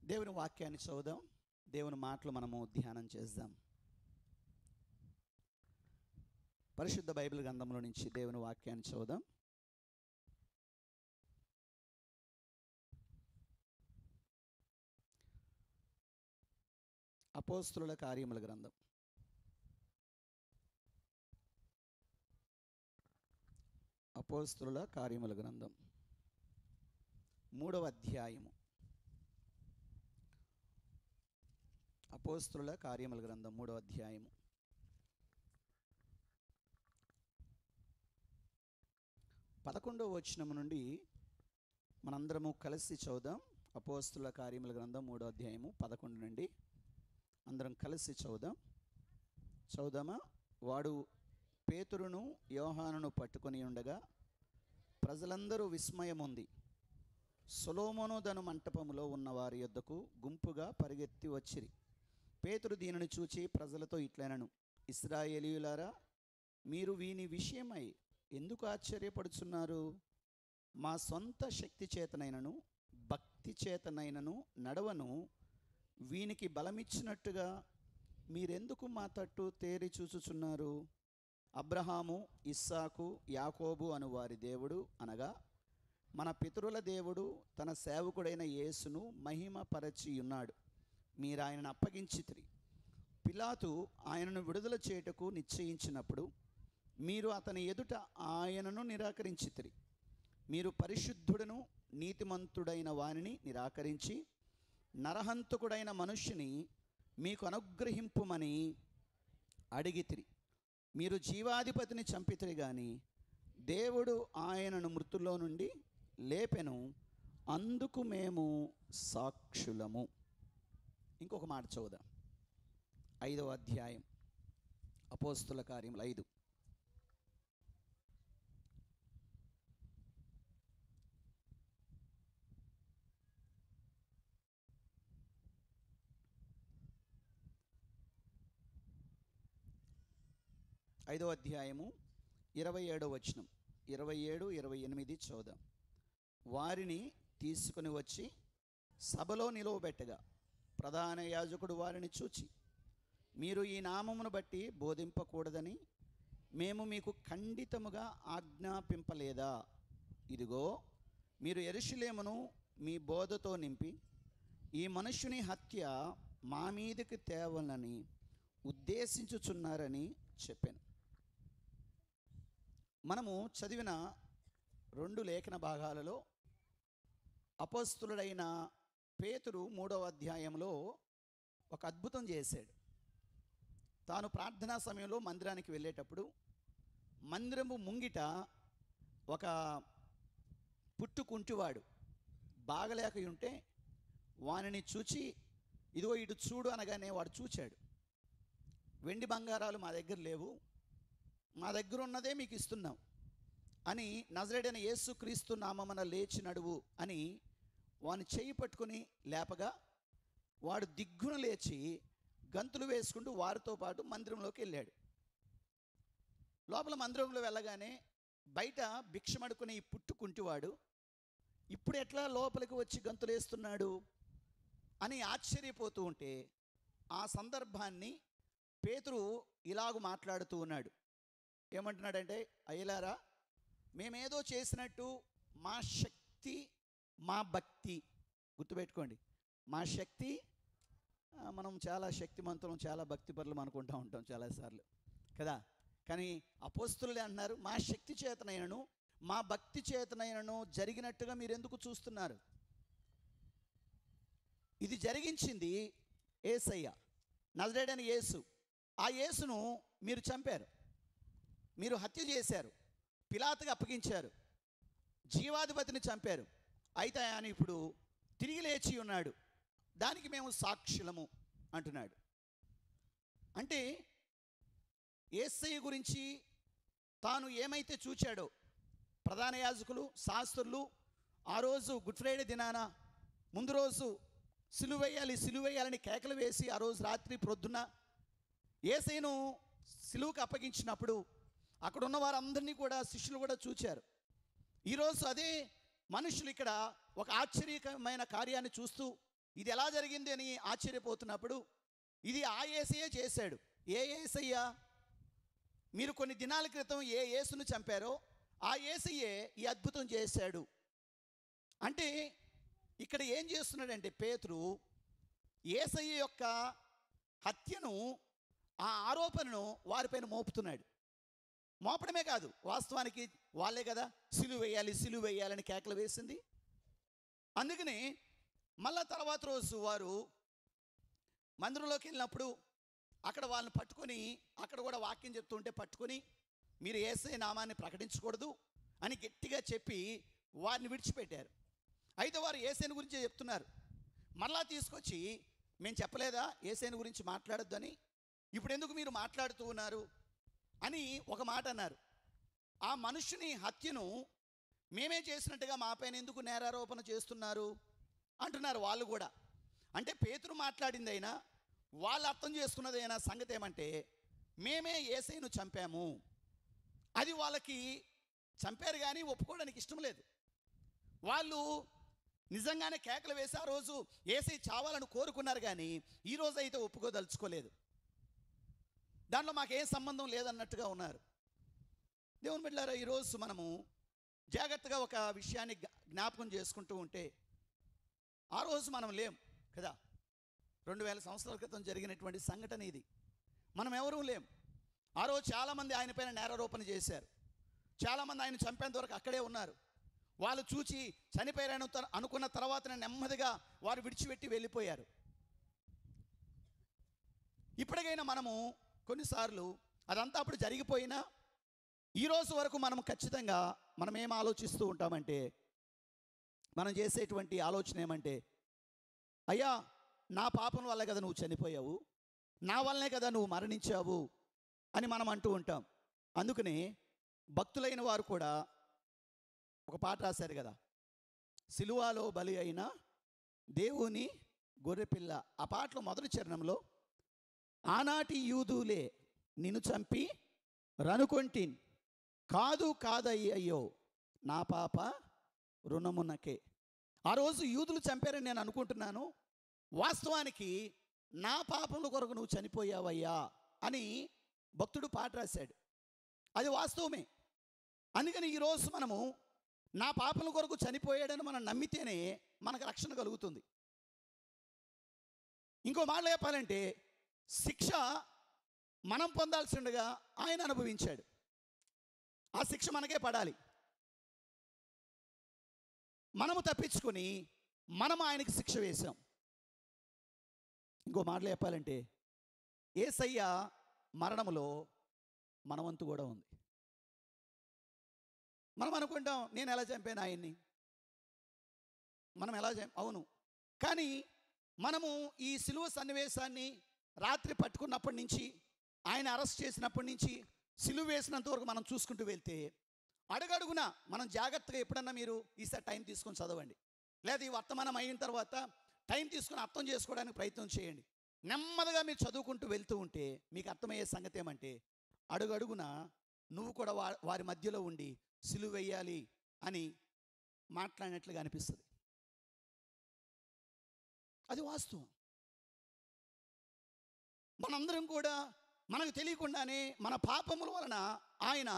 దేవుని వాక్యాన్ని చదువుదాం. దేవుని మాటలు మనము ధ్యానం చేద్దాం. పరిశుద్ధ బైబిల్ గ్రంథంలో నుంచి దేవుని వాక్యాన్ని చదువుదాం. అపోస్తలుల కార్యముల గ్రంథం అపోస్తలుల కార్యముల గ్రంథం 3వ అధ్యాయము. అపోస్తలుల కార్యముల గ్రంథం 3వ అధ్యాయము 11వ వచనం నుండి మనందరము కలిసి చదువుదాం. అపోస్తలుల కార్యముల గ్రంథం 3వ అధ్యాయము 11 నుండి అందరం కలిసి చదువుదామా? వాడు పేతురును యోహానును పట్టుకొని ఉండగా ప్రజలందరూ విస్మయముంది సొలొమోను దను మంటపములో ఉన్న వారి యొద్దకు గుంపుగా పరిగెత్తి వచ్చిరి. పేతురు దీనిని చూచి ప్రజలతో ఇట్లనెను, ఇశ్రాయేలీయులారా, మీరు వీని విషయమై ఎందుకు ఆశ్చర్యపడుచున్నారు? మా సొంత శక్తి చేతనైనను భక్తి చేతనైనను నడవను వీనికి బలమిచ్చినట్టుగా మీరెందుకు మా తట్టు తేరి చూచుచున్నారు? అబ్రహాము, ఇస్సాకు, యాకోబు అను వారి దేవుడు అనగా మన పితరుల దేవుడు తన సేవకుడైన యేసును మహిమపరచి ఉన్నాడు. మీరు ఆయనను అప్పగించితిరి. పిలాతు ఆయనను విడుదల చేయుటకు నిశ్చయించినప్పుడు మీరు అతని ఎదుట ఆయనను నిరాకరించితిరి. మీరు పరిశుద్ధుడును నీతిమంతుడైన వానిని నిరాకరించి నరహంతకుడైన మనుష్యుని మీకు అనుగ్రహింపుమని అడిగితిరి. మీరు జీవాధిపతిని చంపితిరి గాని దేవుడు ఆయనను మృతుల్లో నుండి లేపెను, అందుకు మేము సాక్షులము. ఇంకొక మాట చదువుదాం. 5వ అధ్యాయం అపోస్తలుల కార్యములు 5. ఐదవ అధ్యాయము 27వ వచనం, 27, 28 చదువుదాం. వారిని తీసుకుని వచ్చి సభలో నిలువబెట్టగా ప్రధాన యాజకుడు వారిని చూచి, మీరు ఈ నామమును బట్టి బోధింపకూడదని మేము మీకు ఖండితముగా ఆజ్ఞాపింపలేదా? ఇదిగో, మీరు యెరూషలేమును మీ బోధతో నింపి ఈ మనుష్యుని హత్య మా మీదకి తేవాలని ఉద్దేశించుచున్నారని చెప్పాను. మనము చదివిన 2 లేఖన భాగాలలో అపోస్తలుడైన పేతురు 3వ అధ్యాయంలో ఒక అద్భుతం చేశాడు. తాను ప్రార్థనా సమయంలో మందిరానికి వెళ్ళేటప్పుడు మందిరము ముంగిట ఒక పుట్టుకుంటివాడు బాగలేక ఉంటే వానిని చూచి, ఇదిగో ఇటు చూడు అనగానే వాడు చూచాడు. వెండి బంగారాలు మా దగ్గర లేవు, మా దగ్గర ఉన్నదే మీకు ఇస్తున్నాం అని నజరేయుడైన యేసుక్రీస్తు నామమున లేచి నడువు అని వాని చేయి పట్టుకుని లేపగా వాడు దిగ్గున లేచి గంతులు వేసుకుంటూ వారితో పాటు మందిరంలోకి వెళ్ళాడు. లోపల మందిరంలో వెళ్ళగానే బయట భిక్షమడుకునే ఈ పుట్టుకుంటివాడు ఇప్పుడు ఎట్లా లోపలికి వచ్చి గంతులు వేస్తున్నాడు అని ఆశ్చర్యపోతూ ఉంటే ఆ సందర్భాన్ని పేతురు ఇలాగు మాట్లాడుతూ ఉన్నాడు. ఏమంటున్నాడంటే, అయ్యలారా, మేమేదో చేసినట్టు మా శక్తి మా భక్తి, గుర్తుపెట్టుకోండి, మా శక్తి, మనం చాలా శక్తిమంతులం, చాలా భక్తిపరులం అనుకుంటూ ఉంటాం చాలాసార్లు కదా. కానీ అపోస్తలులే అన్నారు, మా శక్తి చేతనైనను మా భక్తి చేతనైనను జరిగినట్టుగా మీరు ఎందుకు చూస్తున్నారు? ఇది జరిగించింది యేసయ్య, నజరేయుడైన యేసు. ఆ యేసును మీరు చంపారు, మీరు హత్య చేశారు, పిలాతుకు అప్పగించారు, జీవాధిపతిని చంపారు. అయితే ఆయన ఇప్పుడు తిరిగి లేచి ఉన్నాడు, దానికి మేము సాక్షులము అంటున్నాడు. అంటే యేసయ్య గురించి తాను ఏమైతే చూచాడో ప్రధాన యాజకులు, శాస్త్రులు ఆ రోజు గుడ్ ఫ్రైడే దినాన ముందు రోజు సిలువేయాలని కేకలు వేసి ఆ రోజు రాత్రి ప్రొద్దున యేసయ్యను సిలువకు అప్పగించినప్పుడు అక్కడ ఉన్న వారందరినీ కూడా శిష్యులు కూడా చూచారు. ఈరోజు అదే మనుషులు ఇక్కడ ఒక ఆశ్చర్యకరమైన కార్యాన్ని చూస్తూ ఇది ఎలా జరిగింది అని ఆశ్చర్యపోతున్నప్పుడు ఇది ఆ యేసయ్యే చేశాడు. ఏ యేసయ్య? మీరు కొన్ని దినాల క్రితం ఏ యేసును చంపారో ఆ యేసయ్యే ఈ అద్భుతం చేశాడు. అంటే ఇక్కడ ఏం చేస్తున్నాడంటే పేతురు యేసయ్య యొక్క హత్యను, ఆ ఆరోపణను వారిపైన మోపుతున్నాడు. మోపడమే కాదు, వాస్తవానికి వాళ్ళే కదా సిలువ వేయాలని కేకలు వేసింది. అందుకని మళ్ళా తర్వాత రోజు వారు మందిరంలోకి వెళ్ళినప్పుడు అక్కడ వాళ్ళని పట్టుకొని, అక్కడ కూడా వాక్యం చెప్తుంటే పట్టుకొని, మీరు యేసయ్య నామాన్ని ప్రకటించకూడదు అని గట్టిగా చెప్పి వారిని విడిచిపెట్టారు. అయితే వారు యేసయ్యని గురించే చెప్తున్నారు. మళ్ళా తీసుకొచ్చి, మేము చెప్పలేదా యేసయ్యని గురించి మాట్లాడొద్దు అని? ఇప్పుడు ఎందుకు మీరు మాట్లాడుతూ ఉన్నారు అని ఒక మాట అన్నారు. ఆ మనుషుని హత్యను మేమే చేసినట్టుగా మా పైన ఎందుకు నేరారోపణ చేస్తున్నారు అంటున్నారు వాళ్ళు కూడా. అంటే పేతురు మాట్లాడిందైనా, వాళ్ళు అర్థం చేసుకున్నదైనా సంగతి ఏమంటే, మేమే యేసయ్యను చంపాము. అది వాళ్ళకి చంపారు కానీ ఒప్పుకోవడానికి ఇష్టం లేదు. వాళ్ళు నిజంగానే కేకలు వేసి ఆ రోజు యేసయ్య చావాలని కోరుకున్నారు కానీ ఈరోజు అయితే ఒప్పుకోదలుచుకోలేదు. దాంట్లో మాకేం సంబంధం లేదన్నట్టుగా ఉన్నారు. దేవుని బిడ్డలారా, ఈరోజు మనము జాగ్రత్తగా ఒక విషయాన్ని జ్ఞాపకం చేసుకుంటూ ఉంటే, ఆ రోజు మనం లేం కదా. 2000 సంవత్సరాల క్రితం జరిగినటువంటి సంఘటన ఇది. మనం ఎవరూ లేం. ఆ రోజు చాలామంది ఆయన పైన నేరారోపణ చేశారు. చాలామంది ఆయన చంపేంత వరకు అక్కడే ఉన్నారు. వాళ్ళు చూచి చనిపోయారని అనుకున్న తర్వాతనే నెమ్మదిగా వారు విడిచిపెట్టి వెళ్ళిపోయారు. ఇప్పటికైనా మనము కొన్నిసార్లు అదంతా అప్పుడు జరిగిపోయినా ఈరోజు వరకు మనం ఖచ్చితంగా మనం ఏం ఆలోచిస్తూ ఉంటామంటే, మనం చేసేటువంటి ఆలోచన ఏమంటే, అయ్యా నా పాపం వల్ల కదా నువ్వు చనిపోయావు, నా వల్లనే కదా నువ్వు మరణించావు అని మనం అంటూ ఉంటాం. అందుకని భక్తులైన వారు కూడా ఒక పాట రాశారు కదా, సిలువలో బలి అయిన దేవుని గొర్రెపిల్ల. ఆ పాటలో మొదటి చరణంలో, ఆనాటి యూదులే నిన్ను చంపి రనుకొంటిన్, కాదయ్యో నా పాప రుణమునకే. ఆ రోజు యూదులు చంపారని నేను అనుకుంటున్నాను, వాస్తవానికి నా పాపముల కొరకు నువ్వు చనిపోయావయ్యా అని భక్తుడు పాట రాశాడు. అది వాస్తవమే. అందుకని ఈరోజు మనము నా పాపముల కొరకు చనిపోయాడని మనం నమ్మితేనే మనకు రక్షణ కలుగుతుంది. ఇంకో మాట చెప్పాలంటే, శిక్ష మనం పొందాల్సిండగా ఆయన అనుభవించాడు. ఆ శిక్ష మనకే పడాలి. మనము తప్పించుకొని మనం ఆయనకి శిక్ష వేశాం. ఇంకో మాటలు చెప్పాలంటే, యేసయ్య మరణములో మన వంతు కూడా ఉంది. మనం అనుకుంటాం, నేను ఎలా చంపాను ఆయన్ని, మనం ఎలా అవును. కానీ మనము ఈ సిలువ సన్నివేశాన్ని రాత్రి పట్టుకున్నప్పటి నుంచి, ఆయన అరెస్ట్ చేసినప్పటి నుంచి సిలువ వేసినంత వరకు మనం చూసుకుంటూ వెళ్తే, అడుగడుగున మనం జాగ్రత్తగా ఎప్పుడన్నా మీరు ఈసారి టైం తీసుకొని చదవండి, లేదా ఈ వర్తమానం అయిన తర్వాత టైం తీసుకొని అర్థం చేసుకోవడానికి ప్రయత్నం చేయండి. నెమ్మదిగా మీరు చదువుకుంటూ వెళ్తూ ఉంటే మీకు అర్థమయ్యే సంగతి ఏమంటే, అడుగడుగున నువ్వు కూడా వారి మధ్యలో ఉండి సిలువ వేయాలి అని మాట్లాడినట్లుగా అనిపిస్తుంది. అది వాస్తవం. మనందరం కూడా మనకు తెలియకుండానే మన పాపముల వలన ఆయన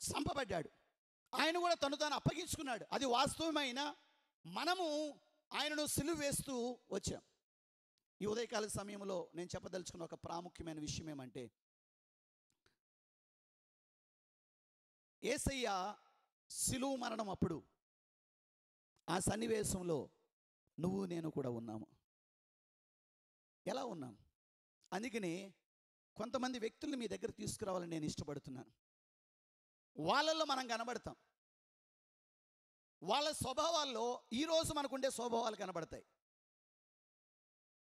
చంపబడ్డాడు. ఆయన కూడా తను తాను అప్పగించుకున్నాడు. అది వాస్తవమైన మనము ఆయనను సిలువ వేస్తూ వచ్చాం. ఈ ఉదయకాల సమయంలో నేను చెప్పదలుచుకున్న ఒక ప్రాముఖ్యమైన విషయం ఏమంటే, యేసయ్య సిలువ మరణం అప్పుడు ఆ సన్నివేశంలో నువ్వు నేను కూడా ఉన్నాము. ఎలా ఉన్నాం? అందుకని కొంతమంది వ్యక్తుల్ని మీ దగ్గర తీసుకురావాలని నేను ఇష్టపడుతున్నాను. వాళ్ళల్లో మనం కనబడతాం. వాళ్ళ స్వభావాల్లో ఈరోజు మనకుండే స్వభావాలు కనబడతాయి.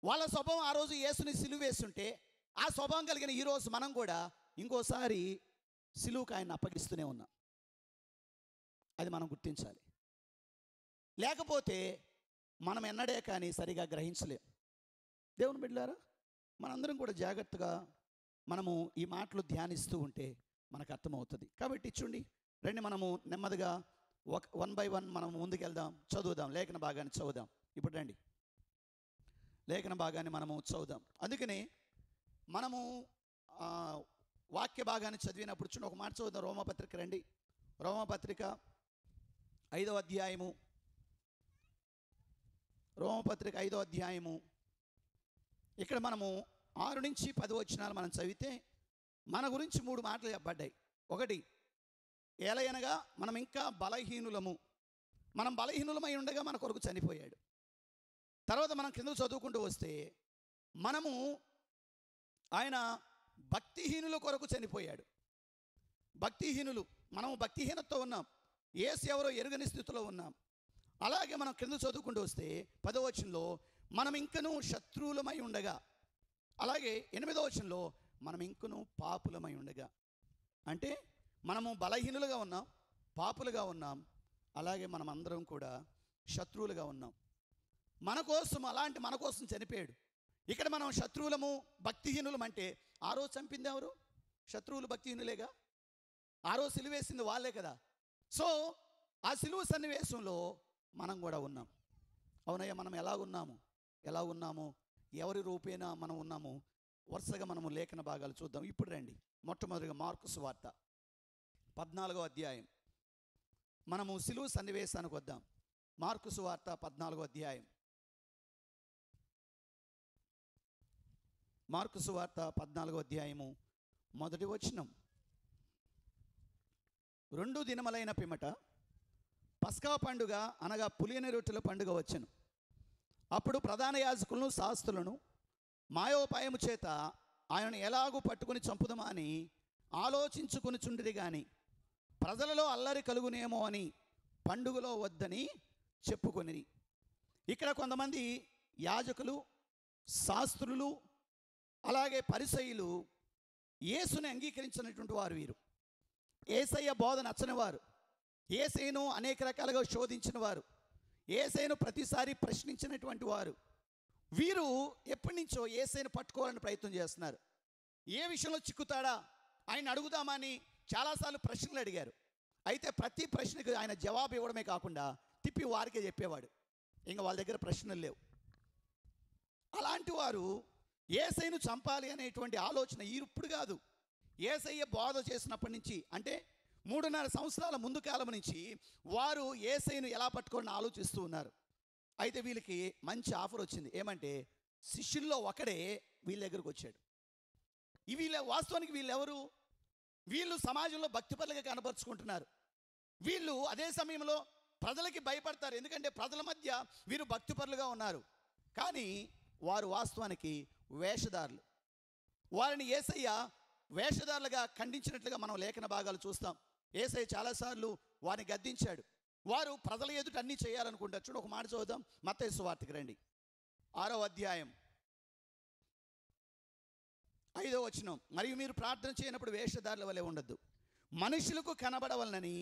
వాళ్ళ స్వభావం ఆ రోజు యేసుని సిలువ వేస్తుంటే, ఆ స్వభావం కలిగిన ఈరోజు మనం కూడా ఇంకోసారి సిలువకు ఆయన అప్పగిస్తూనే ఉన్నాం. అది మనం గుర్తించాలి. లేకపోతే మనం ఎన్నడే కానీ సరిగా గ్రహించలేం. దేవుని బిడ్డలారా, మనందరం కూడా జాగ్రత్తగా మనము ఈ మాటలు ధ్యానిస్తూ ఉంటే మనకు అర్థమవుతుంది. కాబట్టి చూడండి, రండి మనము నెమ్మదిగా 1 by 1 మనం ముందుకెళ్దాం, చదువుదాం, లేఖన భాగాన్ని చదువుదాం. ఇప్పుడు రండి. లేఖన భాగాన్ని మనము చదువుదాం. అందుకని మనము వాక్య భాగాన్ని చదివినప్పుడు చూడండి, ఒక మాట చదువుదాం. రోమపత్రిక రండి. రోమపత్రిక 5వ అధ్యాయము. రోమపత్రిక 5వ అధ్యాయము. ఇక్కడ మనము 6 నుంచి 10 వచనాలు మనం చదివితే మన గురించి 3 మాటలు చెప్పబడ్డాయి. ఒకటి, ఏలయనగా మనం ఇంకా బలహీనులము, మనం బలహీనులమై ఉండగా మన కొరకు చనిపోయాడు. తర్వాత మనం కింద చదువుకుంటూ వస్తే మనము ఆయన భక్తిహీనుల కొరకు చనిపోయాడు. భక్తిహీనులు, మనము భక్తిహీనతతో ఉన్నాం, యేసు ఎవరో ఎరుగని స్థితిలో ఉన్నాం. అలాగే మనం కింద చదువుకుంటూ వస్తే 10వ వచనంలో మనం ఇంకనూ శత్రువులమై ఉండగా, అలాగే 8వ వచనంలో మనం ఇంకనూ పాపులమై ఉండగా. అంటే మనము బలహీనులుగా ఉన్నాం, పాపులుగా ఉన్నాం, అలాగే మనం అందరం కూడా శత్రువులుగా ఉన్నాం. మన కోసం చనిపోయాడు. ఇక్కడ మనం శత్రువులము, భక్తిహీనులం అంటే ఆ రోజు చంపింది ఎవరు? శత్రువులు, భక్తిహీనులేగా. ఆ రోజు సిలువేసింది వాళ్ళే కదా. సో ఆ సిలువ సన్నివేశంలో మనం కూడా ఉన్నాం. అవునయ్య, మనం ఎలా ఉన్నాము, ఎవరి రూపేణా మనం ఉన్నాము, వరుసగా మనము లేఖన భాగాలు చూద్దాం. ఇప్పుడు రండి, మొట్టమొదటిగా మార్కు సువార్త 14వ అధ్యాయం. మనము సిలువ సన్నివేశానికి వద్దాం. మార్కు సువార్త 14వ అధ్యాయం. మార్కు సువార్త 14వ అధ్యాయము 1వ వచనం. 2 దినములైన పిమ్మట పస్కా పండుగ అనగా పులియని రొట్టెల పండుగ వచ్చెను. అప్పుడు ప్రధాన యాజకులను, శాస్త్రులను మాయోపాయము చేత ఆయనను ఎలాగూ పట్టుకుని చంపుదమా అని ఆలోచించుకుని చుండిరి గాని ప్రజలలో అల్లరి కలుగునేమో అని పండుగలో వద్దని చెప్పుకొనిరి. ఇక్కడ కొంతమంది యాజకులు, శాస్త్రులు, అలాగే పరిసయ్యులు యేసుని అంగీకరించినటువంటి వారు. వీరు యేసయ్య బోధ నచ్చని వారు, యేసయ్యను అనేక రకాలుగా శోధించిన వారు, యేసయ్యను ప్రతిసారి ప్రశ్నించినటువంటి వారు. వీరు ఎప్పటి నుంచో యేసయ్యను పట్టుకోవాలని ప్రయత్నం చేస్తున్నారు. ఏ విషయంలో చిక్కుతాడా ఆయన అడుగుదామని చాలాసార్లు ప్రశ్నలు అడిగారు. అయితే ప్రతి ప్రశ్నకు ఆయన జవాబు ఇవ్వడమే కాకుండా తిప్పి వారికే చెప్పేవాడు. ఇంకా వాళ్ళ దగ్గర ప్రశ్నలు లేవు. అలాంటి వారు యేసయ్యను చంపాలి అనేటువంటి ఆలోచన ఇప్పుడు కాదు, యేసయ్య బోధ చేసినప్పటి నుంచి, అంటే 3.5 సంవత్సరాల ముందు కాలం నుంచి వారు యేసయ్యను ఎలా పట్టుకోవాలని ఆలోచిస్తూ ఉన్నారు. అయితే వీళ్ళకి మంచి ఆఫర్ వచ్చింది. ఏమంటే శిష్యుల్లో ఒకడే వీళ్ళ దగ్గరకు వచ్చాడు. వాస్తవానికి వీళ్ళెవరు? వీళ్ళు సమాజంలో భక్తిపరులుగా కనపరుచుకుంటున్నారు. వీళ్ళు అదే సమయంలో ప్రజలకి భయపడతారు. ఎందుకంటే ప్రజల మధ్య వీరు భక్తిపరులుగా ఉన్నారు. కానీ వారు వాస్తవానికి వేషధారులు. వారిని యేసయ్య వేషధారులుగా ఖండించినట్లుగా మనం లేఖన భాగాలు చూస్తాం. యేసయ్య చాలాసార్లు వారిని గద్దించాడు. వారు ప్రజల ఎదుట అన్నీ చేయాలనుకుంటారు. చూడు, ఒక మాట చదువుదాం. మత్తయి సువార్తకి రండి, 6వ అధ్యాయం 5వ వచనం. మరియు మీరు ప్రార్థన చేయనప్పుడు వేషధారుల వలె ఉండద్దు, మనుషులకు కనబడవలనని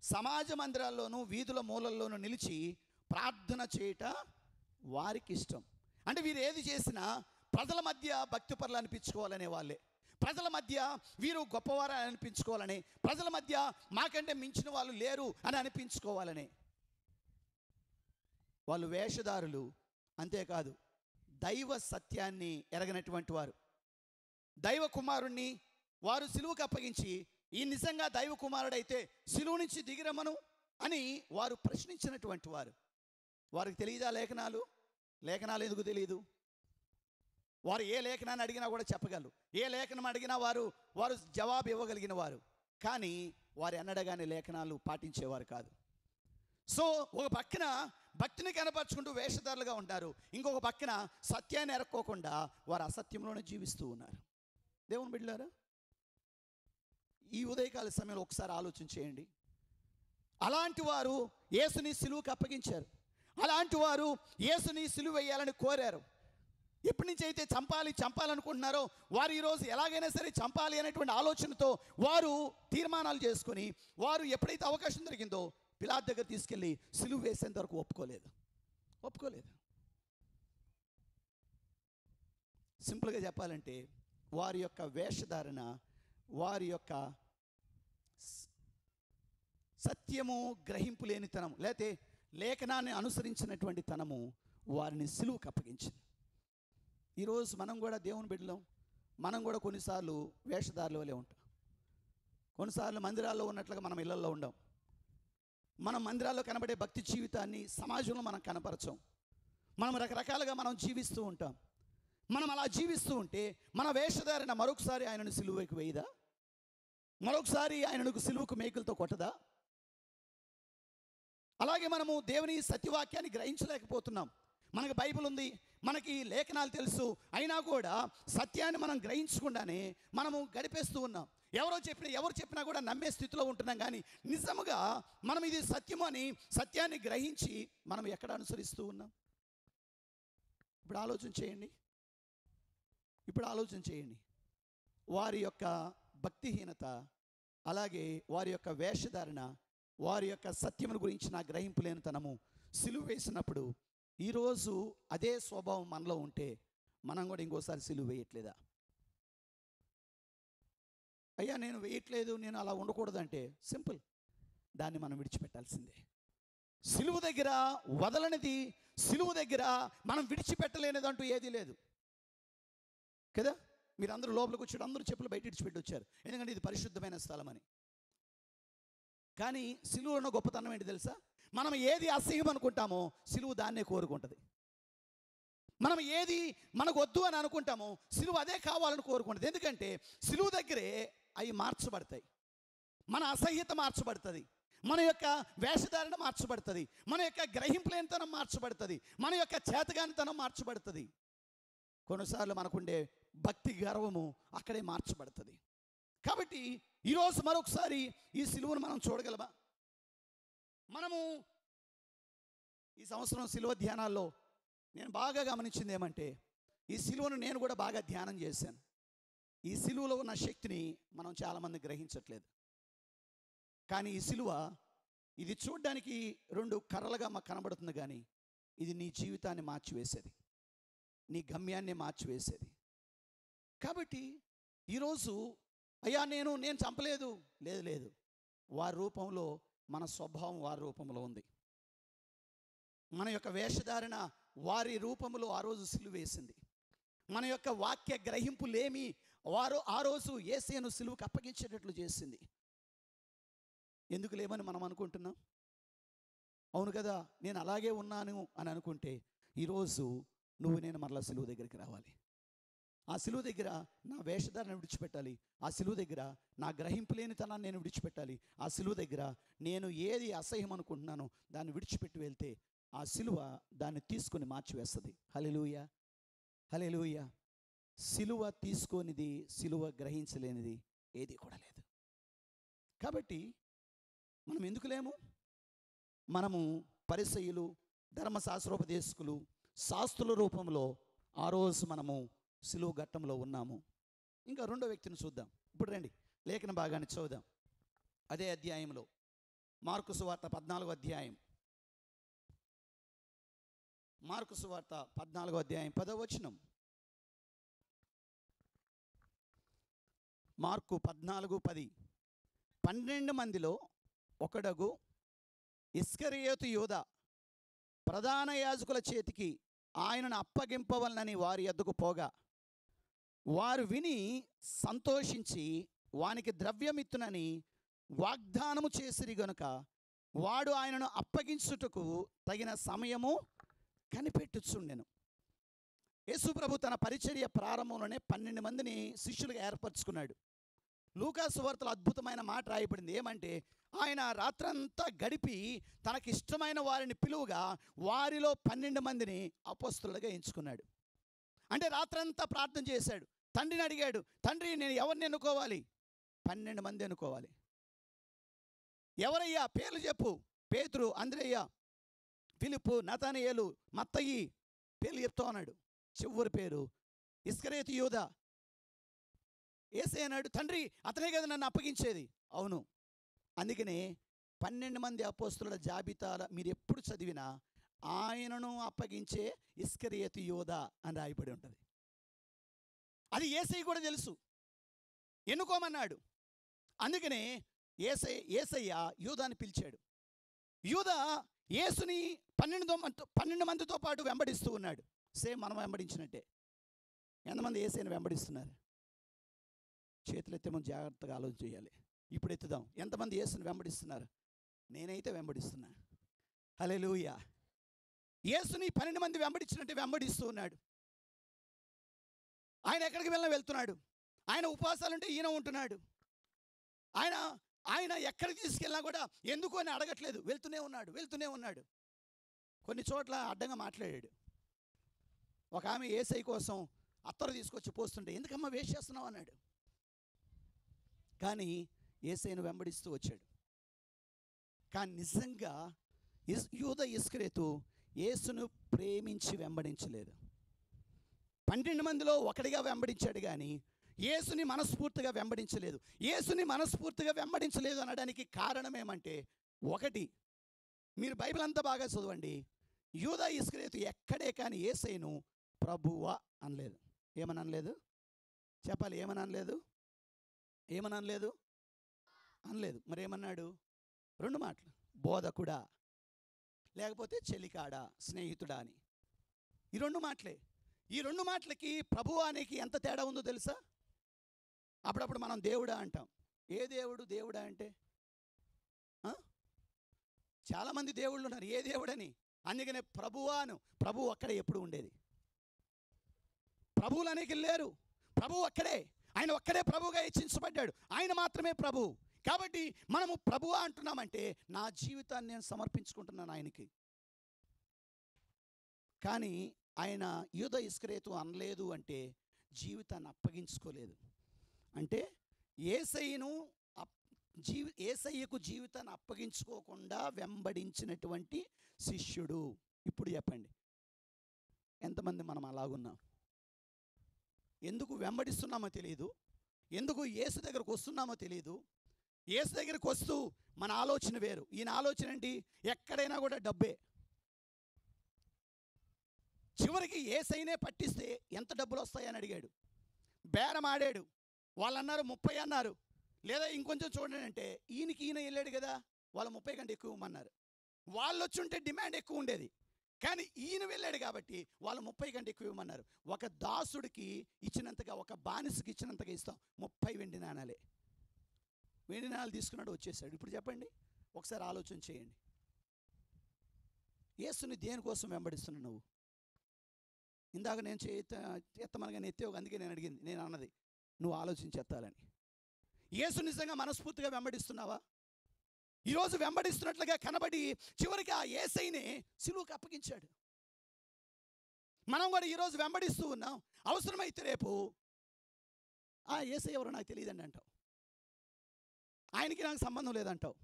సమాజ మందిరాల్లోనూ వీధుల మూలల్లోనూ నిలిచి ప్రార్థన చేయట వారికి ఇష్టం. అంటే వీరు ఏది చేసినా ప్రజల మధ్య భక్తిపరులు అనిపించుకోవాలనే వాళ్ళే, ప్రజల మధ్య వీరు గొప్పవారని అనిపించుకోవాలని, ప్రజల మధ్య మాకంటే మించిన వాళ్ళు లేరు అని అనిపించుకోవాలని వాళ్ళు వేషధారులు. అంతేకాదు, దైవ సత్యాన్ని ఎరగనటువంటి వారు, దైవ కుమారుణ్ణి వారు సిలువకు అప్పగించి, ఈ నిజంగా దైవ కుమారుడైతే సిలువ నుంచి దిగిరమ్మను అని వారు ప్రశ్నించినటువంటి వారు. వారికి తెలియదా లేఖనాలు? లేఖనాలు ఎందుకు తెలియదు? వారు ఏ లేఖనాన్ని అడిగినా కూడా చెప్పగలరు. ఏ లేఖనం అడిగినా వారు జవాబు ఇవ్వగలిగిన వారు. కానీ వారు ఎన్నడగానే లేఖనాలు పాటించేవారు కాదు. సో ఒక పక్కన భక్తిని కనపరుచుకుంటూ వేషధారులుగా ఉంటారు, ఇంకొక పక్కన సత్యాన్ని ఎరక్కోకుండా వారు అసత్యంలోనే జీవిస్తూ ఉన్నారు. దేవుని బిడ్డలారా, ఈ ఉదయకాల సమయంలో ఒకసారి ఆలోచన చేయండి. అలాంటి వారు యేసుని సిలువకు అప్పగించారు. అలాంటి వారు యేసుని సిలువ వేయాలని కోరారు. ఎప్పటి నుంచి అయితే చంపాలనుకుంటున్నారో వారు ఈరోజు ఎలాగైనా సరే చంపాలి అనేటువంటి ఆలోచనతో వారు తీర్మానాలు చేసుకొని, వారు ఎప్పుడైతే అవకాశం దొరికిందో పిలాతు దగ్గర తీసుకెళ్ళి సిలువ వేసేంత వరకు ఒప్పుకోలేదు. సింపుల్గా చెప్పాలంటే వారి యొక్క వేషధారణ, వారి యొక్క సత్యము గ్రహింపు లేనితనం, లేకపోతే లేఖనాన్ని అనుసరించినటువంటి తనము వారిని సిలువకు అప్పగించింది. ఈరోజు మనం కూడా దేవుని బిడ్డలం. మనం కూడా కొన్నిసార్లు వేషధారుల వలె ఉంటాం. కొన్నిసార్లు మందిరాల్లో ఉన్నట్లుగా మనం ఇళ్లల్లో ఉండం. మనం మందిరాల్లో కనబడే భక్తి జీవితాన్ని సమాజంలో మనం కనపరచం. మనం రకరకాలుగా మనం జీవిస్తూ ఉంటాం. మనం అలా జీవిస్తూ ఉంటే మన వేషధారణ మరొకసారి ఆయనను సిలువకు వేయదా? మరొకసారి ఆయనకు సిలువకు మేకులతో కొట్టదా? అలాగే మనము దేవుని సత్యవాక్యాన్ని గ్రహించలేకపోతున్నాం. మనకు బైబిల్ ఉంది, మనకి లేఖనాలు తెలుసు, అయినా కూడా సత్యాన్ని మనం గ్రహించకుండానే మనము గడిపేస్తూ ఉన్నాం. ఎవరు చెప్పినా కూడా నమ్మే స్థితిలో ఉంటున్నాం. కానీ నిజముగా మనం ఇది సత్యము అని సత్యాన్ని గ్రహించి మనం ఎక్కడ అనుసరిస్తూ ఉన్నాం? ఇప్పుడు ఆలోచన చేయండి. వారి యొక్క భక్తిహీనత, అలాగే వారి యొక్క వేషధారణ, వారి యొక్క సత్యమును గురించి నా గ్రహింపు లేనితనము సిలువ వేసినప్పుడు ఈరోజు అదే స్వభావం మనలో ఉంటే మనం కూడా ఇంకోసారి సిలువ వేయట్లేదా? అయ్యా నేను వేయట్లేదు, నేను అలా ఉండకూడదంటే సింపుల్, దాన్ని మనం విడిచిపెట్టాల్సిందే. సిలువ దగ్గర వదలనిది, సిలువ దగ్గర మనం విడిచిపెట్టలేనిది అంటూ ఏదీ లేదు కదా. మీరు అందరూ లోపలికి వచ్చాడు, అందరూ చెప్పులు బయట విడిచిపెట్టి వచ్చారు, ఎందుకంటే ఇది పరిశుద్ధమైన స్థలం అని. కానీ సిలువ ఉన్న గొప్పతనం ఏంటి తెలుసా? మనం ఏది అసహ్యం అనుకుంటామో సిలువ దాన్నే కోరుకుంటుంది. మనం ఏది మనకు వద్దు అని అనుకుంటామో సిలువ అదే కావాలని కోరుకుంటుంది. ఎందుకంటే సిలువ దగ్గరే అవి మార్చబడతాయి. మన అసహ్యత మార్చబడుతుంది, మన యొక్క వేషధారణ మార్చబడుతుంది, మన యొక్క గ్రహింపులేనితనం మార్చబడుతుంది, మన యొక్క చేతగానితనం మార్చబడుతుంది. కొన్నిసార్లు మనకుండే భక్తి గర్వము అక్కడే మార్చబడుతుంది. కాబట్టి ఈరోజు మరొకసారి ఈ సిలువను మనం చూడగలమా? మనము ఈ సంవత్సరం సిలువ ధ్యానాల్లో నేను బాగా గమనించింది ఏమంటే, ఈ సిలువను నేను కూడా బాగా ధ్యానం చేశాను. ఈ సిలువలో ఉన్న శక్తిని మనం చాలామంది గ్రహించట్లేదు. కానీ ఈ సిలువ ఇది చూడ్డానికి 2 కర్రలుగా మాకు కనబడుతుంది, కానీ ఇది నీ జీవితాన్ని మార్చివేసేది, నీ గమ్యాన్ని మార్చివేసేది. కాబట్టి ఈరోజు అయ్యా నేను చంపలేదు, లేదు, వారి రూపంలో మన స్వభావం వారి రూపంలో ఉంది. మన యొక్క వేషధారణ వారి రూపంలో ఆ రోజు సిలువ వేసింది. మన యొక్క వాక్య గ్రహింపులేమి వారు ఆ రోజు యేసును సిలువకు అప్పగించేటట్లు చేసింది. ఎందుకు లేమని మనం అనుకుంటున్నాం? అవును కదా, నేను అలాగే ఉన్నాను అని అనుకుంటే ఈరోజు నేను మరలా సిలువ దగ్గరికి రావాలి. ఆ సిలువ దగ్గర నా వేషధారణ విడిచిపెట్టాలి. ఆ సిలువ దగ్గర నా గ్రహింపు లేనితనాన్ని నేను విడిచిపెట్టాలి. ఆ సిలువ దగ్గర నేను ఏది అసహ్యం అనుకుంటున్నానో దాన్ని విడిచిపెట్టి వెళ్తే ఆ సిలువ దాన్ని తీసుకొని మార్చివేస్తుంది. హల్లెలూయా, హల్లెలూయా. సిలువ తీసుకొనిది, సిలువ గ్రహించలేనిది ఏది కూడా లేదు. కాబట్టి మనం ఎందుకు లేము? మనము పరిసయ్యులు, ధర్మశాస్త్రోపదేశకులు, శాస్త్రుల రూపంలో ఆ రోజు మనము సిలువ ఘట్టంలో ఉన్నాము. ఇంకా 2వ వ్యక్తిని చూద్దాం. ఇప్పుడు రండి, లేఖన భాగాన్ని చదువుదాం. అదే అధ్యాయంలో మార్కు సువార్త 14వ అధ్యాయం, మార్కు సువార్త 14వ అధ్యాయం 10వ వచనం. మార్కు 14:10. 12 మందిలో ఒకడగు ఇస్కరియోతు యూదా ప్రధాన యాజకుల చేతికి ఆయనను అప్పగింపవలనని వారి యొద్దకు పోగా వారు విని సంతోషించి వానికి ద్రవ్యమిత్తునని వాగ్దానము చేసిరి గనుక వాడు ఆయనను అప్పగించుటకు తగిన సమయము కనిపెట్టుచుండెను. యేసు ప్రభు తన పరిచర్య ప్రారంభంలోనే 12 మందిని శిష్యులుగా ఏర్పరచుకున్నాడు. లూకా సువార్తలో అద్భుతమైన మాట రాయబడింది. ఏమంటే ఆయన రాత్రంతా గడిపి తనకిష్టమైన వారిని పిలువగా వారిలో 12 మందిని అపోస్తలులుగా ఎంచుకున్నాడు. అంటే రాత్రంతా ప్రార్థన చేశాడు. తండ్రిని అడిగాడు, తండ్రి నేను ఎవరిని ఎన్నుకోవాలి? 12 మంది ఎన్నుకోవాలి. ఎవరయ్యా? పేర్లు చెప్పు. పేతురు, అంద్రెయ్య, ఫిలిప్పు, నతనయేలు, మత్తయి పేర్లు చెప్తా ఉన్నాడు. చివరి పేరు ఇస్కరియోతు యూదా. యేసే అన్నాడు, తండ్రి అతనే కదా నన్ను అప్పగించేది. అవును, అందుకనే 12 మంది అపోస్తలుల జాబితాల మీరు ఎప్పుడు చదివినా ఆయనను అప్పగించే ఇస్కరియోతు యూదా అని రాయబడి ఉంటుంది. అది యేసయ్య కూడా తెలుసు, ఎన్నుకోమన్నాడు. అందుకనే యేసయ్య యూదాని పిలిచాడు. యూదా యేసుని 12 మందితో పాటు వెంబడిస్తూ ఉన్నాడు. సేమ్ మనం వెంబడించినట్టే. ఎంతమంది యేసయ్యను వెంబడిస్తున్నారు? చేతులు ఎత్తే ముందు జాగ్రత్తగా ఆలోచన చేయాలి. ఇప్పుడు ఎత్తుదాం. ఎంతమంది యేసుని వెంబడిస్తున్నారు? నేనైతే వెంబడిస్తున్నా. హల్లెలూయా. యేసుని 12 మంది వెంబడించినట్టు వెంబడిస్తూ ఉన్నాడు. ఆయన ఎక్కడికి వెళ్ళినా వెళ్తున్నాడు. ఆయన ఉపవాసాలుంటే ఈయన ఉంటున్నాడు. ఆయన ఎక్కడికి తీసుకెళ్ళినా కూడా ఎందుకు అని అడగట్లేదు, వెళ్తూనే ఉన్నాడు. కొన్ని చోట్ల అడ్డంగా మాట్లాడాడు. ఒక ఆమె యేసయ్య కోసం అత్తరు తీసుకొచ్చి పోస్తుంటే, ఎందుకమ్మా వేస్ట్ చేస్తున్నావు అన్నాడు. కానీ యేసయ్యను వెంబడిస్తూ వచ్చాడు. కానీ నిజంగా యూదా ఇస్కరియోతు యేసును ప్రేమించి వెంబడించలేదు. 12 మందిలో ఒకడిగా వెంబడించాడు కానీ యేసుని మనస్ఫూర్తిగా వెంబడించలేదు. యేసుని మనస్ఫూర్తిగా వెంబడించలేదు అనడానికి కారణం ఏమంటే, ఒకటి, మీరు బైబిల్ అంతా బాగా చదవండి. యూదా ఇస్కరియోతు ఎక్కడే కానీ యేసయ్యను ప్రభువా అనలేదు. ఏమనలేదు? చెప్పాలి. ఏమనలేదు? అనలేదు. మరి ఏమన్నాడు? 2 మాటలు, బోధకుడా లేకపోతే చెలికాడా, స్నేహితుడా అని. ఈ 2 మాటలే. ఈ 2 మాటలకి ప్రభువా అనేకి ఎంత తేడా ఉందో తెలుసా? అప్పుడప్పుడు మనం దేవుడా అంటాం. ఏ దేవుడు? దేవుడా అంటే చాలామంది దేవుళ్ళు ఉన్నారు. ఏ దేవుడని? అందుకనే ప్రభువాను, ప్రభువు అక్కడే ఎప్పుడు ఉండేది. ప్రభువులు అనేకి లేరు. ప్రభువు అక్కడే. ఆయన ఒక్కడే ప్రభువుగా హెచ్చించబడ్డాడు. ఆయన మాత్రమే ప్రభువు. కాబట్టి మనము ప్రభువా అంటున్నామంటే నా జీవితాన్ని నేను సమర్పించుకుంటున్నాను ఆయనకి. కానీ ఆయన యూదా ఇస్కరియోతు అనలేదు అంటే జీవితాన్ని అప్పగించుకోలేదు. అంటే యేసయ్యకు జీవితాన్ని అప్పగించుకోకుండా వెంబడించినటువంటి శిష్యుడు. ఇప్పుడు చెప్పండి, ఎంతమంది మనం అలాగున్నాం? ఎందుకు వెంబడిస్తున్నామో తెలియదు, ఎందుకు యేసు దగ్గరకు వస్తున్నామో తెలియదు. యేసు దగ్గరకు వస్తూ మన ఆలోచన వేరు. ఈయన ఆలోచన ఏంటి? ఎక్కడైనా కూడా డబ్బే. చివరికి యేసయ్యనే పట్టిస్తే ఎంత డబ్బులు వస్తాయని అడిగాడు. బేరం ఆడాడు. వాళ్ళు అన్నారు 30 అన్నారు. లేదా ఇంకొంచెం చూడండి అంటే ఈయన వెళ్ళాడు కదా, వాళ్ళు 30 కంటే ఎక్కువ ఇవ్వమన్నారు. వాళ్ళు వచ్చి ఉంటే డిమాండ్ ఎక్కువ ఉండేది. కానీ ఈయన వెళ్ళాడు కాబట్టి వాళ్ళు 30 కంటే ఎక్కువ ఇవ్వమన్నారు. ఒక దాసుడికి ఇచ్చినంతగా, ఒక బానిసకి ఇచ్చినంతగా ఇస్తాం. 30 వెండి నాణాలే. వెండి నాణాలు తీసుకున్నాడు, వచ్చేసాడు. ఇప్పుడు చెప్పండి, ఒకసారి ఆలోచన చేయండి. యేసుని దేనికోసం వెంబడిస్తున్నావు నువ్వు? ఇందాక నేను ఎత్తమనగా ఎత్తే, అందుకే నేను అడిగింది, నేను అన్నది నువ్వు ఆలోచించి ఎత్తాలని. యేసు నిజంగా మనస్ఫూర్తిగా వెంబడిస్తున్నావా? ఈరోజు వెంబడిస్తున్నట్లుగా కనబడి చివరికి ఆ యేసయ్యనే సిలువకు అప్పగించాడు. మనం కూడా ఈరోజు వెంబడిస్తూ ఉన్నాం. అవసరమైతే రేపు ఆ యేసయ్య ఎవరో నాకు తెలియదండి అంటావు. ఆయనకి నాకు సంబంధం లేదంటావు.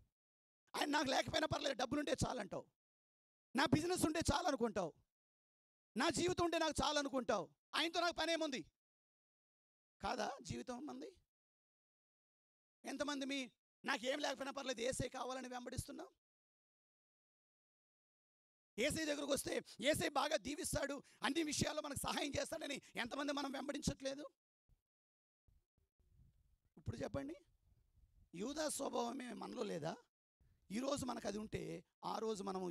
ఆయన నాకు లేకపోయినా పర్లేదు, డబ్బులుంటే చాలంటావు. నా బిజినెస్ ఉంటే చాలు అనుకుంటావు. నా జీవితం ఉంటే నాకు చాలు అనుకుంటావు. ఆయనతో నాకు పనేముంది? కాదా జీవితం మంది? ఎంతమంది నాకేం లేకపోయినా పర్లేదు యేసయ్య కావాలని వెంబడిస్తున్నాం? యేసయ్య దగ్గరకు వస్తే యేసయ్య బాగా దీవిస్తాడు, అన్ని విషయాల్లో మనకు సహాయం చేస్తాడని ఎంతమంది మనం వెంబడించట్లేదు? ఇప్పుడు చెప్పండి, యూదా స్వభావమే మనలో లేదా? ఈరోజు మనకు అది ఉంటే ఆ రోజు మనము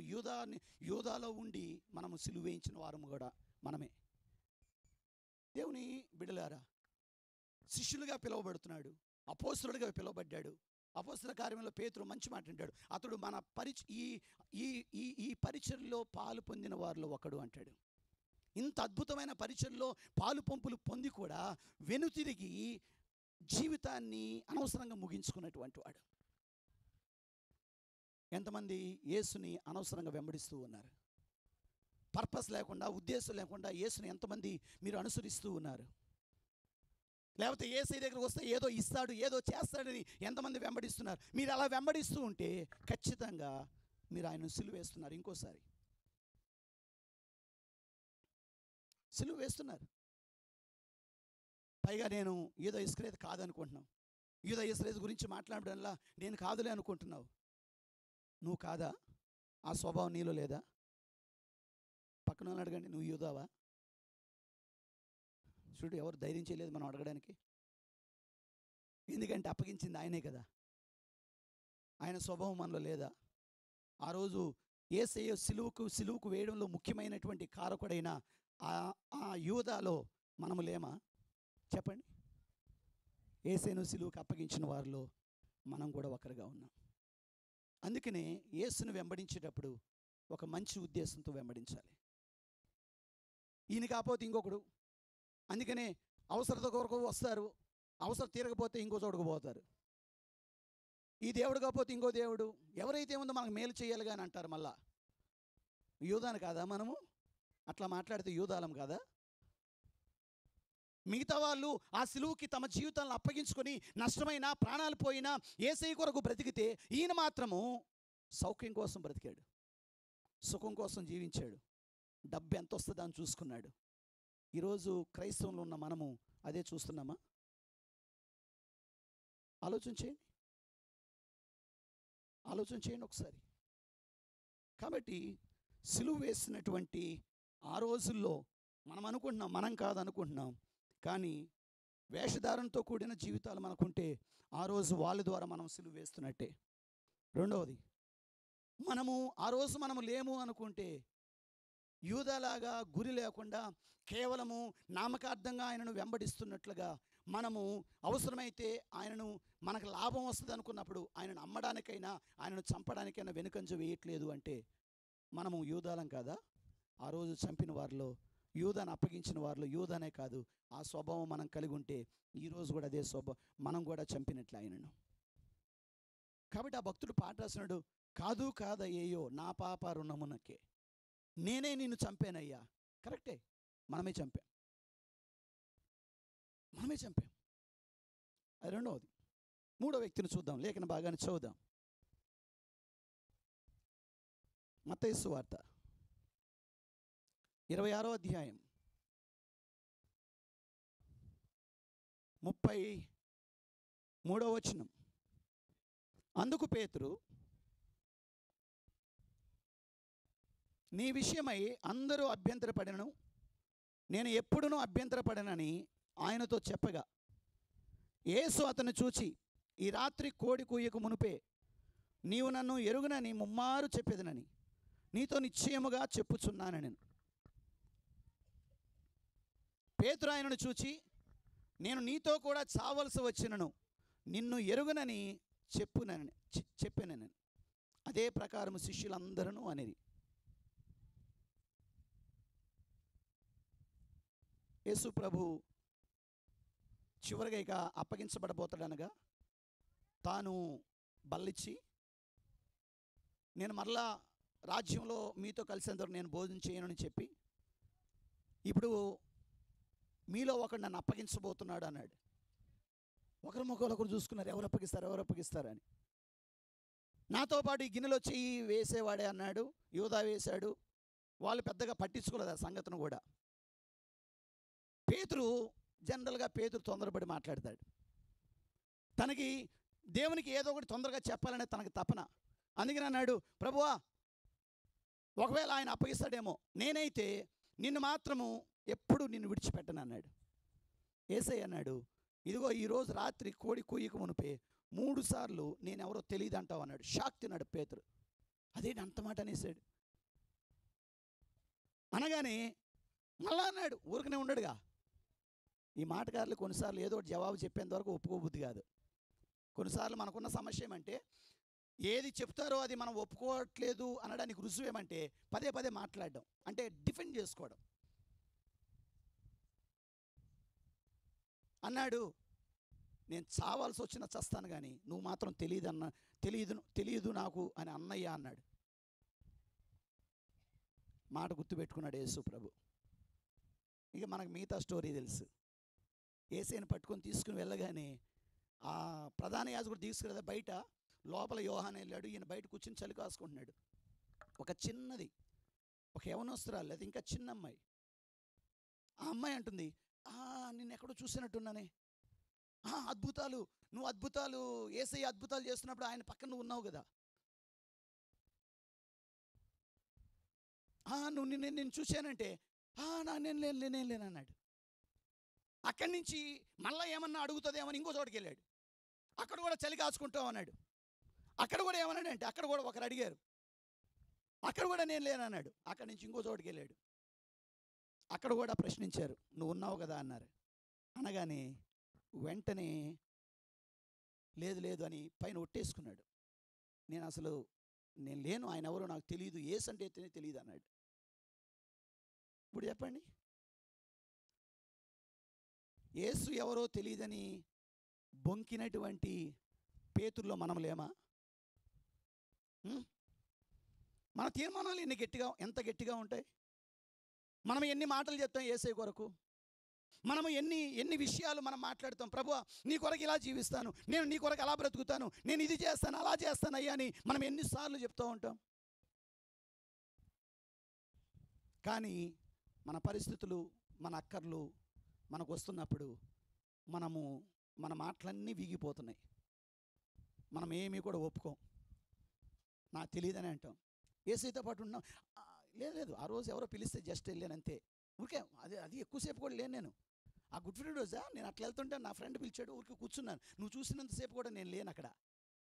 యూదాలో ఉండి మనము సిలువ వేయించిన వారము కూడా మనమే. దేవుని బిడ్డలారా, శిష్యులుగా పిలువబడుతున్నాడు, అపోస్తలుడిగా పిలువబడ్డాడు. అపోస్తల కార్యంలో పేతురు మంచి మాట అంటాడు, అతడు మన ఈ పరిచర్లో పాలు పొందిన వారిలో ఒకడు అంటాడు. ఇంత అద్భుతమైన పరిచర్లో పాలు పంపులు పొంది కూడా వెనుతిరిగి జీవితాన్ని అనవసరంగా ముగించుకున్నటువంటి వాడు. ఎంతమంది యేసుని అనవసరంగా వెంబడిస్తూ ఉన్నారు? పర్పస్ లేకుండా, ఉద్దేశం లేకుండా యేసుని ఎంతమంది మీరు అనుసరిస్తూ ఉన్నారు? లేకపోతే యేసయ్య దగ్గరకు వస్తే ఏదో ఇస్తాడు, ఏదో చేస్తాడని ఎంతమంది వెంబడిస్తున్నారు? మీరు అలా వెంబడిస్తూ ఉంటే ఖచ్చితంగా మీరు ఆయనను సిలువ వేస్తున్నారు. ఇంకోసారి సిలువ వేస్తున్నారు. పైగా నేను యూదా ఇస్కరియోతు కాదనుకుంటున్నావు. యూదా ఇస్కరియోతు గురించి మాట్లాడడంలా నేను కాదులే అనుకుంటున్నావు. నువ్వు కాదా? ఆ స్వభావం నీలో లేదా? పక్కన వాళ్ళని అడగండి, నువ్వు యూదావా? చూడు, ఎవరు ధైర్యం చేయలేదు మనం అడగడానికి. ఎందుకంటే అప్పగించింది ఆయనే కదా. ఆయన స్వభావం మనలో లేదా? ఆ రోజు యేసయ్య సిలువకు వేయడంలో ముఖ్యమైనటువంటి కారకుడైన ఆ యూదాలో మనము లేమా? చెప్పండి. యేసును సిలువకు అప్పగించిన వారిలో మనం కూడా ఒకరుగా ఉన్నాం. అందుకనే యేసును వెంబడించేటప్పుడు ఒక మంచి ఉద్దేశంతో వెంబడించాలి. ఈయన కాకపోతే ఇంకొకడు, అందుకనే అవసరత కొరకు వస్తారు, అవసరం తీరకపోతే ఇంకో చోటుకు పోతారు. ఈ దేవుడు కాకపోతే ఇంకో దేవుడు, ఎవరైతే ఉందో మనకు మేలు చేయాలి కానీ అంటారు. మళ్ళా యూదాను కాదా మనము? అట్లా మాట్లాడితే యూదాలం కాదా? మిగతా వాళ్ళు ఆ సిలువుకి తమ జీవితాలను అప్పగించుకొని నష్టమైన ప్రాణాలు పోయినా యేసయ్య కొరకు బ్రతికితే, ఈయన మాత్రము సౌఖ్యం కోసం బ్రతికాడు, సుఖం కోసం జీవించాడు, డబ్బు ఎంత వస్తుందో అని చూసుకున్నాడు. ఈరోజు క్రైస్తవంలో ఉన్న మనము అదే చూస్తున్నామా? ఆలోచన చేయండి ఒకసారి. కాబట్టి సిలువ వేసినటువంటి ఆ రోజుల్లో మనం అనుకుంటున్నాం, మనం కాదనుకుంటున్నాం, కానీ వేషధారణతో కూడిన జీవితాలు మనకుంటే ఆ రోజు వాళ్ళ ద్వారా మనం సిలువ వేస్తున్నట్టే. రెండవది, ఆ రోజు మనము లేము అనుకుంటే యూదాలాగా గురి లేకుండా కేవలము నామకార్థంగా ఆయనను వెంబడిస్తున్నట్లుగా మనము అవసరమైతే ఆయనను మనకు లాభం వస్తుంది అనుకున్నప్పుడు ఆయనను అమ్మడానికైనా ఆయనను చంపడానికైనా వెనుకంజ వేయట్లేదు అంటే మనము యూదాలం కాదా? ఆ రోజు చంపిన వారిలో, యూదాను అప్పగించిన వారిలో యూదానే కాదు, ఆ స్వభావం మనం కలిగి ఉంటే ఈరోజు కూడా అదే స్వభావం మనం కూడా చంపినట్లు ఆయనను. కాబట్టి ఆ భక్తుడు పాట రాసినాడు, కాదు కాదయ్యో నా పాప రుణమునకే, నేనే నిన్ను చంపానయ్యా. కరెక్టే, మనమే చంపాం. అది రెండవది. మూడో వ్యక్తిని చూద్దాం, లేఖన భాగాన్ని చదువుదాం. మత్తయి సువార్త 26వ అధ్యాయం 33వ వచనం. అందుకు పేతురు, నీ విషయమై అందరూ అభ్యంతరపడను, నేను ఎప్పుడునూ అభ్యంతరపడనని ఆయనతో చెప్పగా, యేసు అతన్ని చూచి, ఈ రాత్రి కోడి కూయకు మునుపే నీవు నన్ను ఎరుగునని ముమ్మారు చెప్పేదనని నీతో నిశ్చయముగా చెప్పుచున్నానని. పేతురు ఆయనను చూచి, నేను నీతో కూడా చావలసి వచ్చినను నిన్ను ఎరుగునని చెప్పానని. అదే ప్రకారం శిష్యులందరూ అనేది. యేసు ప్రభు చివరిగా ఇక అప్పగించబడబోతాడనగా తాను బల్లిచ్చి, నేను మరలా రాజ్యంలో మీతో కలిసేంతవరకు నేను భోజనం చేయనని చెప్పి, ఇప్పుడు మీలో ఒకడు నన్ను అప్పగించబోతున్నాడు అన్నాడు. ఒకరు చూసుకున్నారు, ఎవరు అప్పగిస్తారని. నాతో పాటు ఈ గిన్నెలో చెయ్యి వేసేవాడే అన్నాడు. యూదా వేశాడు. వాళ్ళు పెద్దగా పట్టించుకోలేదు ఆ సంగతిని కూడా. పేతురు జనరల్గా తొందరపడి మాట్లాడతాడు. తనకి దేవునికి ఏదో ఒకటి తొందరగా చెప్పాలనే తనకి తపన. అందుకని అన్నాడు, ప్రభువా ఒకవేళ ఆయన అప్పగిస్తాడేమో, నేనైతే నిన్ను మాత్రము ఎప్పుడు నిన్ను విడిచిపెట్టను అన్నాడు. యేసయ్య అన్నాడు, ఇదిగో ఈరోజు రాత్రి కోడి కూయకు మునిపే 3 సార్లు నేనెవరో తెలియదు అంటావు అన్నాడు. షాక్ తిన్నాడు పేతురు. అదేంటి అంత మాట అనేసాడు. అనగానే మళ్ళా అన్నాడు, ఊరికనే ఉండడుగా. ఈ మాటగారులు కొన్నిసార్లు ఏదో ఒకటి జవాబు చెప్పేంత వరకు ఒప్పుకోబుద్ధి కాదు. కొన్నిసార్లు మనకున్న సమస్య ఏమంటే, ఏది చెప్తారో అది మనం ఒప్పుకోవట్లేదు అనడానికి రుజువు ఏమంటే పదే పదే మాట్లాడడం, అంటే డిఫెండ్ చేసుకోవడం. అన్నాడు, నేను చావాల్సి వచ్చినా చస్తాను కానీ నువ్వు మాత్రం తెలియదు నాకు అని అన్నయ్య అన్నాడు. మాట గుర్తుపెట్టుకున్నాడు యేసు ప్రభు. ఇక మనకు మిగతా స్టోరీ తెలుసు. యేసయ్యను పట్టుకొని తీసుకుని వెళ్ళగానే ఆ ప్రధాన యాజకుడు తీసుకురా బయట, లోపల యోహాను వెళ్ళాడు. ఈయన బయట కూర్చుని చలి కాసుకుంటున్నాడు. ఒక చిన్నది, ఒక యవనస్తురాలు, అది ఇంకా చిన్న అమ్మాయి. ఆ అమ్మాయి అంటుంది, నిన్ను ఎక్కడో చూసినట్టున్నానే, అద్భుతాలు యేసయ్య అద్భుతాలు చేస్తున్నప్పుడు ఆయన పక్కన నువ్వు ఉన్నావు కదా, నేను చూశానంటే నేను లేనన్నాడు. అక్కడి నుంచి మళ్ళీ ఏమన్నా అడుగుతుందేమని ఇంకో చోటుకి వెళ్ళాడు. అక్కడ కూడా చలి కాచుకుంటావు అన్నాడు. అక్కడ కూడా ఏమన్నాడంటే, అక్కడ కూడా ఒకరు అడిగారు, అక్కడ కూడా నేను లేనన్నాడు. అక్కడి నుంచి ఇంకో చోటుకి వెళ్ళాడు. అక్కడ కూడా ప్రశ్నించారు, నువ్వు ఉన్నావు కదా అన్నారు. అనగానే వెంటనే లేదు లేదు అని పైన ఒట్టేసుకున్నాడు. నేను లేను, ఆయన ఎవరో నాకు తెలియదు, యేసు అంటే తెలియదు అన్నాడు. ఇప్పుడు చెప్పండి, యేసు ఎవరో తెలియదని బొంకినటువంటి పేతుల్లో మనం లేమా? మన తీర్మానాలు ఎంత గట్టిగా ఉంటాయి. మనం ఎన్ని మాటలు చెప్తాం యేసయ్య కొరకు, మనము ఎన్ని విషయాలు మనం మాట్లాడతాం. ప్రభువా నీ కొరకు ఇలా జీవిస్తాను, నేను నీ కొరకు అలా బ్రతుకుతాను, నేను ఇది చేస్తాను అలా చేస్తాను అయ్యా అని మనం ఎన్నిసార్లు చెప్తూ ఉంటాం. కానీ మన పరిస్థితులు, మన అక్కర్లు మనకు వస్తున్నప్పుడు మన మాటలన్నీ వీగిపోతున్నాయి. మనం ఏమీ కూడా ఒప్పుకోం, నాకు తెలియదని అంటాం. యేసయ్యతో పాటు ఉన్నాం. లేదు ఆ రోజు ఎవరో పిలిస్తే జస్ట్ వెళ్ళాను అంతే, ఊరికే అది ఎక్కువసేపు కూడా లేను. నేను ఆ గుడ్ ఫ్రైడే రోజా నేను అట్లా వెళ్తుంటే నా ఫ్రెండ్ పిలిచాడు, ఊరికి కూర్చున్నాను. నువ్వు చూసినంతసేపు కూడా నేను లేను అక్కడ,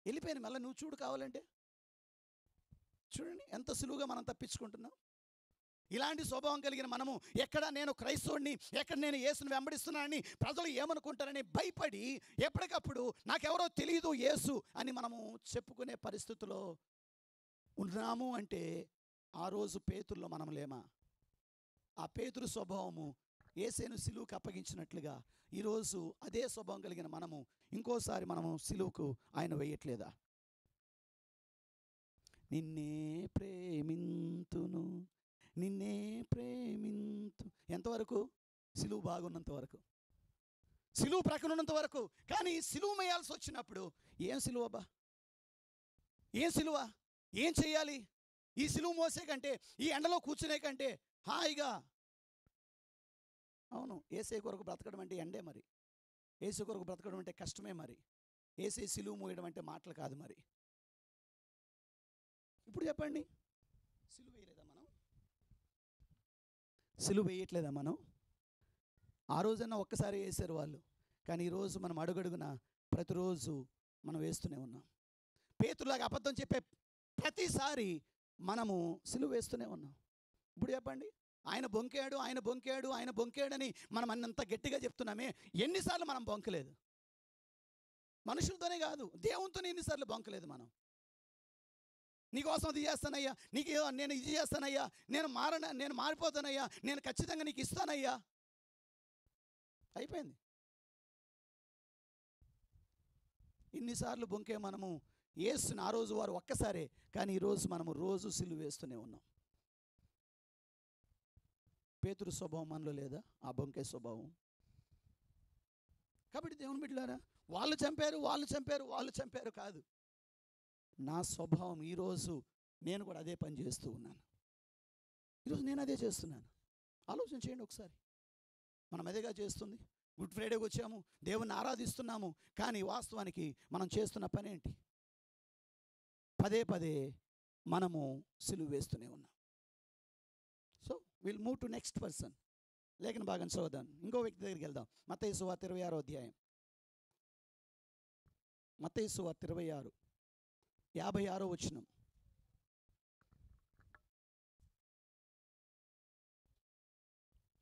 వెళ్ళిపోయాను. మళ్ళీ నువ్వు చూడు కావాలంటే. చూడండి ఎంత సులువుగా మనం తప్పించుకుంటున్నాం. ఇలాంటి స్వభావం కలిగిన మనము ఎక్కడ నేను క్రైస్తవుడిని, ఎక్కడ నేను యేసుని వెంబడిస్తున్నానని ప్రజలు ఏమనుకుంటారని భయపడి ఎప్పటికప్పుడు నాకెవరో తెలియదు యేసు అని మనము చెప్పుకునే పరిస్థితిలో ఉన్నాము. అంటే ఆ రోజు పేతురులో మనం లేమా? ఆ పేతురు స్వభావము యేసును సిలువుకు అప్పగించినట్లుగా ఈరోజు అదే స్వభావం కలిగిన మనము ఇంకోసారి మనము సిలువుకు ఆయన వేయట్లేదా? నిన్నే ప్రేమింతును, నిన్నే ప్రేమింతు. ఎంతవరకు? సిలువు బాగున్నంత వరకు, సిలువు ప్రక్కన ఉన్నంత వరకు. కానీ సిలువు మేయాల్సి వచ్చినప్పుడు ఏం సిలువ అబ్బా, ఏం సిలువ, ఏం చెయ్యాలి? ఈ సిలువు మోసే కంటే, ఈ ఎండలో కూర్చునే కంటే హాయిగా, అవును యేసయ్య కొరకు బ్రతకడం అంటే ఎండే మరి, యేసు కొరకు బ్రతకడం అంటే కష్టమే మరి, యేసయ్య సిలువు మోయడం అంటే మాటలు కాదు మరి. ఇప్పుడు చెప్పండి, సిలువ వేయలేదా మనం? సిలువ వేయట్లేదా మనం? ఆ రోజన్నా ఒక్కసారి వేసారు వాళ్ళు, కానీ ఈరోజు మనం అడుగడుగున ప్రతిరోజు మనం వేస్తూనే ఉన్నాం. పేతురులాగా అబద్ధం చెప్పే ప్రతిసారి మనము సిలువ వేస్తూనే ఉన్నాం. ఇప్పుడు చెప్పండి, ఆయన బొంకాడని మనం అన్నంత గట్టిగా చెప్తున్నామే, ఎన్నిసార్లు మనం బొంకలేదు? మనుషులతోనే కాదు, దేవునితోనే ఎన్నిసార్లు బొంకలేదు మనం? నీకోసం అది చేస్తానయ్యా, నేను ఇది చేస్తానయ్యా, నేను మారిపోతానయ్యా, నేను ఖచ్చితంగా నీకు ఇస్తానయ్యా. అయిపోయింది. ఇన్నిసార్లు బొంకే మనము యేసుని ఆ రోజు వారు ఒక్కసారే, కానీ ఈరోజు మనము రోజు సిలువ వేస్తూనే ఉన్నాం. పేతురు స్వభావం మనలో లేదా? ఆ బొంకే స్వభావం. కాబట్టి దేవుని బిడ్డలారా, వాళ్ళు చంపారు కాదు, నా స్వభావం ఈరోజు నేను కూడా అదే పని చేస్తూ ఉన్నాను. ఈరోజు నేను అదే చేస్తున్నాను. ఆలోచన చేయండి ఒకసారి. మనం అదేగా చేస్తుంది. గుడ్ ఫ్రైడేకి వచ్చాము, దేవుణ్ణి ఆరాధిస్తున్నాము, కానీ వాస్తవానికి మనం చేస్తున్న పని ఏంటి? పదే మనము సిలువ వేస్తూనే ఉన్నాం. So will move to next person. లేఖన భాగం చదువుదాం, ఇంకో వ్యక్తి దగ్గరికి వెళ్దాం. మత్తయి సువార్త 26వ అధ్యాయం. మత్తయి సువార్త 26 56వ వచనం.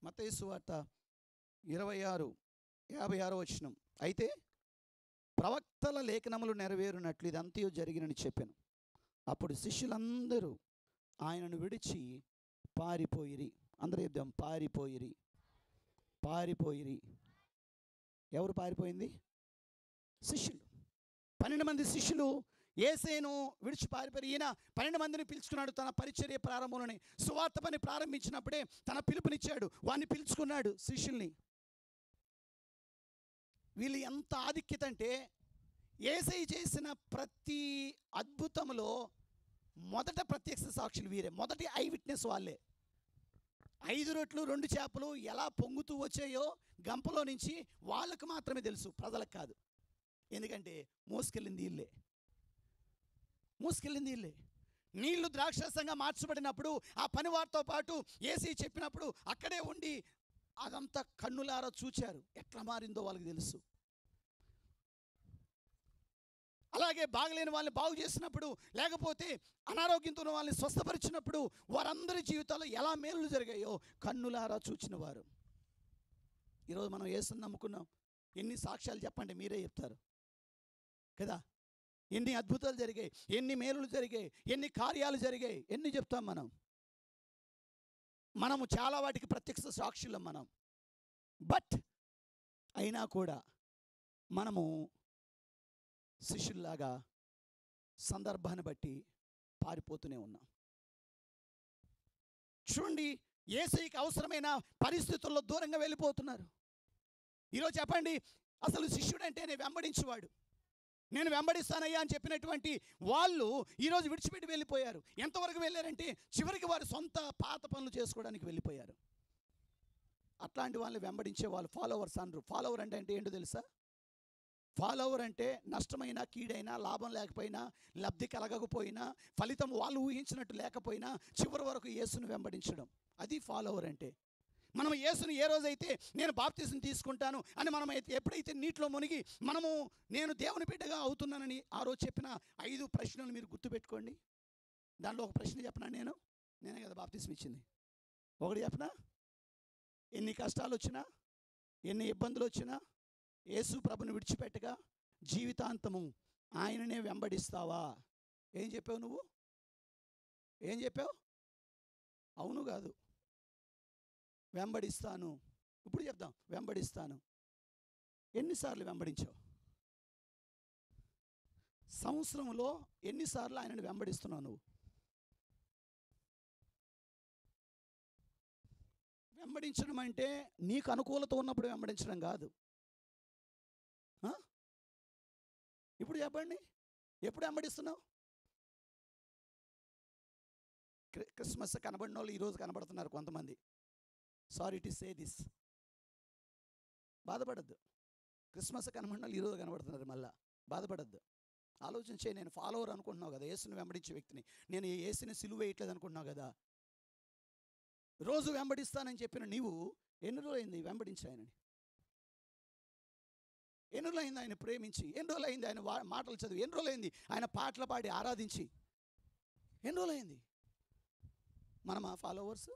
మత్తయి సువార్త 26 56వ వచనం. అయితే ప్రవక్తల లేఖనములు నెరవేరునట్లు ఇదంతయు జరిగినని చెప్పాను. అప్పుడు శిష్యులందరూ ఆయనను విడిచి పారిపోయిరి. అందరూ చెప్దాం, పారిపోయిరి. ఎవరు పారిపోయింది? శిష్యులు. 12 మంది శిష్యులు యేసయ్యను విడిచి పారిపోయి, ఈయన 12 మందిని పిలుచుకున్నాడు. తన పరిచర్య ప్రారంభంలోనే, సువార్త పని ప్రారంభించినప్పుడే తన పిలుపునిచ్చాడు, వాడిని పిలుచుకున్నాడు శిష్యుల్ని. వీళ్ళు ఎంత ఆధిక్యత అంటే, యేసయ్య చేసిన ప్రతి అద్భుతంలో మొదట ప్రత్యక్ష సాక్షులు వీరే, మొదటి ఐ విట్నెస్ వాళ్ళే. 5 రొట్లు 2 చేపలు ఎలా పొంగుతూ వచ్చాయో గంపలో నుంచి వాళ్ళకు మాత్రమే తెలుసు, ప్రజలకు కాదు. ఎందుకంటే మోసుకెళ్ళింది వీళ్ళే. నీళ్లు ద్రాక్షరసంగా మార్చబడినప్పుడు ఆ పనివారితో పాటు యేసయ్య చెప్పినప్పుడు అక్కడే ఉండి అదంతా కన్నులారా చూచారు. ఎట్లా మారిందో వాళ్ళకి తెలుసు. అలాగే బాగలేని వాళ్ళని బాగు చేసినప్పుడు, లేకపోతే అనారోగ్యంతో ఉన్న వాళ్ళని స్వస్థపరిచినప్పుడు వారందరి జీవితాల్లో ఎలా మేలులు జరిగాయో కన్నులారా చూచిన వారు. ఈరోజు మనం యేసుని నమ్ముకున్నాం. ఎన్ని సాక్ష్యాలు చెప్పండి, మీరే చెప్తారు కదా. ఎన్ని అద్భుతాలు జరిగాయి, ఎన్ని మేలులు జరిగాయి, ఎన్ని కార్యాలు జరిగాయి, ఎన్ని చెప్తాం మనము చాలా వాటికి ప్రత్యక్ష సాక్షులం మనం. బట్ అయినా కూడా మనము శిష్యుల్లాగా సందర్భాన్ని బట్టి పారిపోతూనే ఉన్నాం. చూడండి, యేసయ్యకి అవసరమైన పరిస్థితుల్లో దూరంగా వెళ్ళిపోతున్నారు. ఈరోజు చెప్పండి, అసలు శిష్యుడు అంటే నేను వెంబడించేవాడు, నేను వెంబడిస్తానయ్యా అని చెప్పినటువంటి వాళ్ళు ఈరోజు విడిచిపెట్టి వెళ్ళిపోయారు. ఎంతవరకు వెళ్ళారంటే చివరికి వారు సొంత పాత పనులు చేసుకోవడానికి వెళ్ళిపోయారు. అట్లాంటి వాళ్ళని వెంబడించే వాళ్ళు ఫాలోవర్స్ అనరు. ఫాలోవర్ అంటే ఏంటో తెలుసా? ఫాలోవర్ అంటే నష్టమైనా, కీడైనా, లాభం లేకపోయినా, లబ్ధి కలగకపోయినా, ఫలితం వాళ్ళు ఊహించినట్టు లేకపోయినా చివరి వరకు యేసును వెంబడించడం, అది ఫాలోవర్ అంటే. మనం యేసుని ఏ రోజైతే నేను బాప్తిజం తీసుకుంటాను అని మనం ఎప్పుడైతే నీటిలో మునిగి నేను దేవుని బిడ్డగా అవుతున్నానని ఆ రోజు చెప్పిన 5 ప్రశ్నలు మీరు గుర్తుపెట్టుకోండి. దానిలో ఒక ప్రశ్న చెప్పనా? నేనే కదా బాప్తిజం ఇచ్చింది. ఒకటి చెప్పనా? ఎన్ని కష్టాలు వచ్చినా, ఎన్ని ఇబ్బందులు వచ్చినా యేసు ప్రభుని విడిచిపెట్టగా జీవితాంతము ఆయననే వెంబడిస్తావా? ఏం చెప్పావు నువ్వు? ఏం చెప్పావు? అవును కాదు, వెంబడిస్తాను. ఇప్పుడు చెప్దాం, వెంబడిస్తాను. ఎన్నిసార్లు వెంబడించావు? సంవత్సరంలో ఎన్నిసార్లు ఆయనను వెంబడిస్తున్నావు నువ్వు? వెంబడించడం అంటే నీకు అనుకూలత ఉన్నప్పుడు వెంబడించడం కాదు. ఇప్పుడు చెప్పండి, ఎప్పుడు వెంబడిస్తున్నావు? క్రిస్మస్ కనబడిన వాళ్ళు ఈరోజు కనబడుతున్నారు కొంతమంది. సారీ టు సే దిస్, బాధపడద్దు. క్రిస్మస్ కనబడిన వాళ్ళు ఈరోజు కనబడుతున్నారు, మళ్ళా బాధపడద్దు. ఆలోచించే, నేను ఫాలోవర్ అనుకుంటున్నావు కదా, యేసుని వెంబడించే వ్యక్తిని, నేను యేసుని సిలువ వేయట్లేదు అనుకుంటున్నావు కదా. రోజు వెంబడిస్తానని చెప్పిన నీవు ఎన్ని రోజులైంది వెంబడించాయనని? ఎన్ని రోజులైంది ఆయన ప్రేమించి? ఎన్ని రోజులైంది ఆయన మాటలు చదివి? ఎన్ని రోజులైంది ఆయన పాటలు పాడి ఆరాధించి? ఎన్ని రోజులైంది? మనమా ఫాలోవర్స్?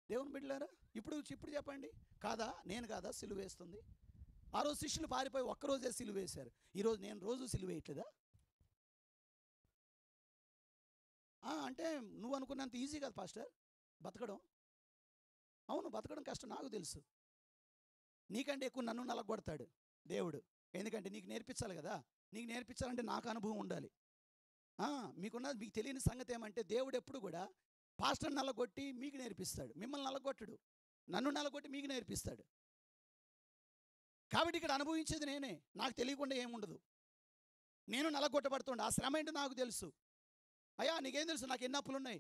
దేవుని బిడ్డలారా, ఇప్పుడు చెప్పండి, కాదా? నేను కాదా సిలువ వేస్తుంది? ఆ రోజు శిష్యులు పారిపోయి ఒక్కరోజే సిలువ వేశారు. ఈరోజు నేను రోజు సిలువ వేయట్లేదా? అంటే నువ్వు అనుకున్నంత ఈజీ కాదు పాస్టర్ బతకడం. అవును, బతకడం కష్టం, నాకు తెలుసు. నీకంటే ఎక్కువ నన్ను నలగొడతాడు దేవుడు. ఎందుకంటే నీకు నేర్పించాలి కదా. నీకు నేర్పించాలంటే నాకు అనుభవం ఉండాలి. మీకు తెలియని సంగతి ఏమంటే, దేవుడు ఎప్పుడు కూడా పాస్టర్ నల్లగొట్టి మీకు నేర్పిస్తాడు, మిమ్మల్ని నల్లగొట్టడు. నన్ను నల్లగొట్టి మీకు నేర్పిస్తాడు. కాబట్టి ఇక్కడ అనుభవించేది నేనే, నాకు తెలియకుండా ఏముండదు. నేను నల్లగొట్టబడుతుండే, ఆ శ్రమ ఏంటో నాకు తెలుసు. అయ్యా నీకేం తెలుసు, నాకు ఎన్ని అప్పులు ఉన్నాయి,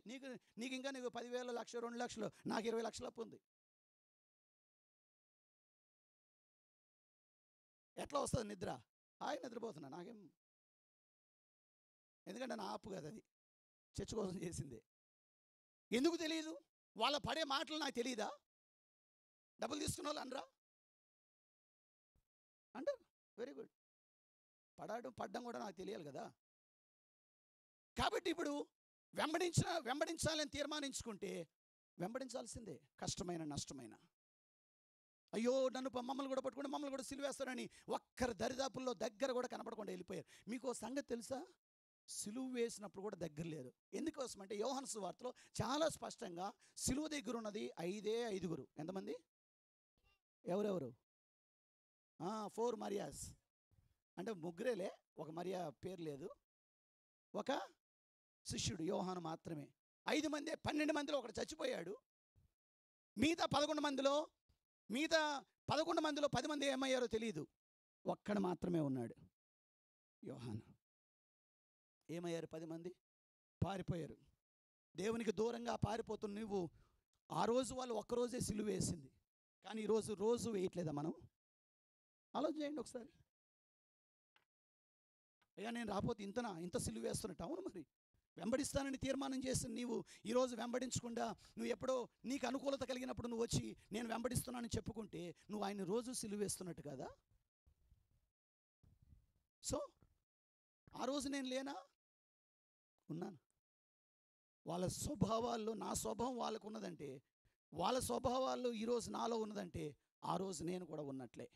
నీకు ఇంకా 10,000, 1,00,000, 2,00,000, నాకు 20 లక్షల అప్పు ఉంది. ఎట్లా వస్తుంది నిద్ర? నిద్రపోతున్నా, నాకేం, ఎందుకంటే నా అప్పు కదా, అది చర్చ కోసం చేసిందే. ఎందుకు తెలియదు? వాళ్ళ పడే మాటలు నాకు తెలియదా? డబ్బులు తీసుకున్న వాళ్ళు అనరా? అంటారు, వెరీ గుడ్. పడ్డం కూడా నాకు తెలియాలి కదా. కాబట్టి ఇప్పుడు వెంబడించాలని తీర్మానించుకుంటే వెంబడించాల్సిందే, కష్టమైన నష్టమైన. అయ్యో మమ్మల్ని కూడా పట్టుకుంటే మమ్మల్ని కూడా సిలువేస్తారని ఒక్కరి దరిదాపుల్లో దగ్గర కూడా కనపడకుండా వెళ్ళిపోయారు. మీకు సంగతి తెలుసా? సిలువ వేసినప్పుడు కూడా దగ్గర లేరు. ఎందుకోసం అంటే యోహాను సువార్తలో చాలా స్పష్టంగా సిలువ దగ్గర ఉన్నది 5 ఎంతమంది? ఎవరెవరు? 4 మరియాస్. అంటే ముగ్గురేలే, ఒక మరియా పేరు లేదు, ఒక శిష్యుడు యోహాను మాత్రమే. 5 మంది, 12 మందిలో ఒకడు చచ్చిపోయాడు. మిగతా 11 మందిలో 10 మంది ఏమయ్యారో తెలియదు. ఒక్కడు మాత్రమే ఉన్నాడు, యోహాను. ఏమయ్యారు? 10 మంది పారిపోయారు. దేవునికి దూరంగా పారిపోతున్న నువ్వు, ఆ రోజు వాళ్ళు ఒక్కరోజే సిలువ వేసింది, కానీ ఈరోజు రోజు వేయట్లేదా మనం? ఆలోచన చేయండి ఒకసారి. అయ్యా నేను రాకపోతే ఇంత సిలువ వేస్తున్నట్టు. అవును, మరి వెంబడిస్తానని తీర్మానం చేసిన నీవు ఈరోజు వెంబడించకుండా, నువ్వు ఎప్పుడో నీకు అనుకూలత కలిగినప్పుడు నువ్వు వచ్చి నేను వెంబడిస్తున్నానని చెప్పుకుంటే నువ్వు ఆయన రోజు సిలువ వేస్తున్నట్టు కదా. సో ఆ రోజు నేను లేనా? ఉన్నాను. వాళ్ళ స్వభావాల్లో నా స్వభావం వాళ్ళకు ఉన్నదంటే, వాళ్ళ స్వభావాల్లో ఈరోజు నాలో ఉన్నదంటే, ఆ రోజు నేను కూడా ఉన్నట్లే.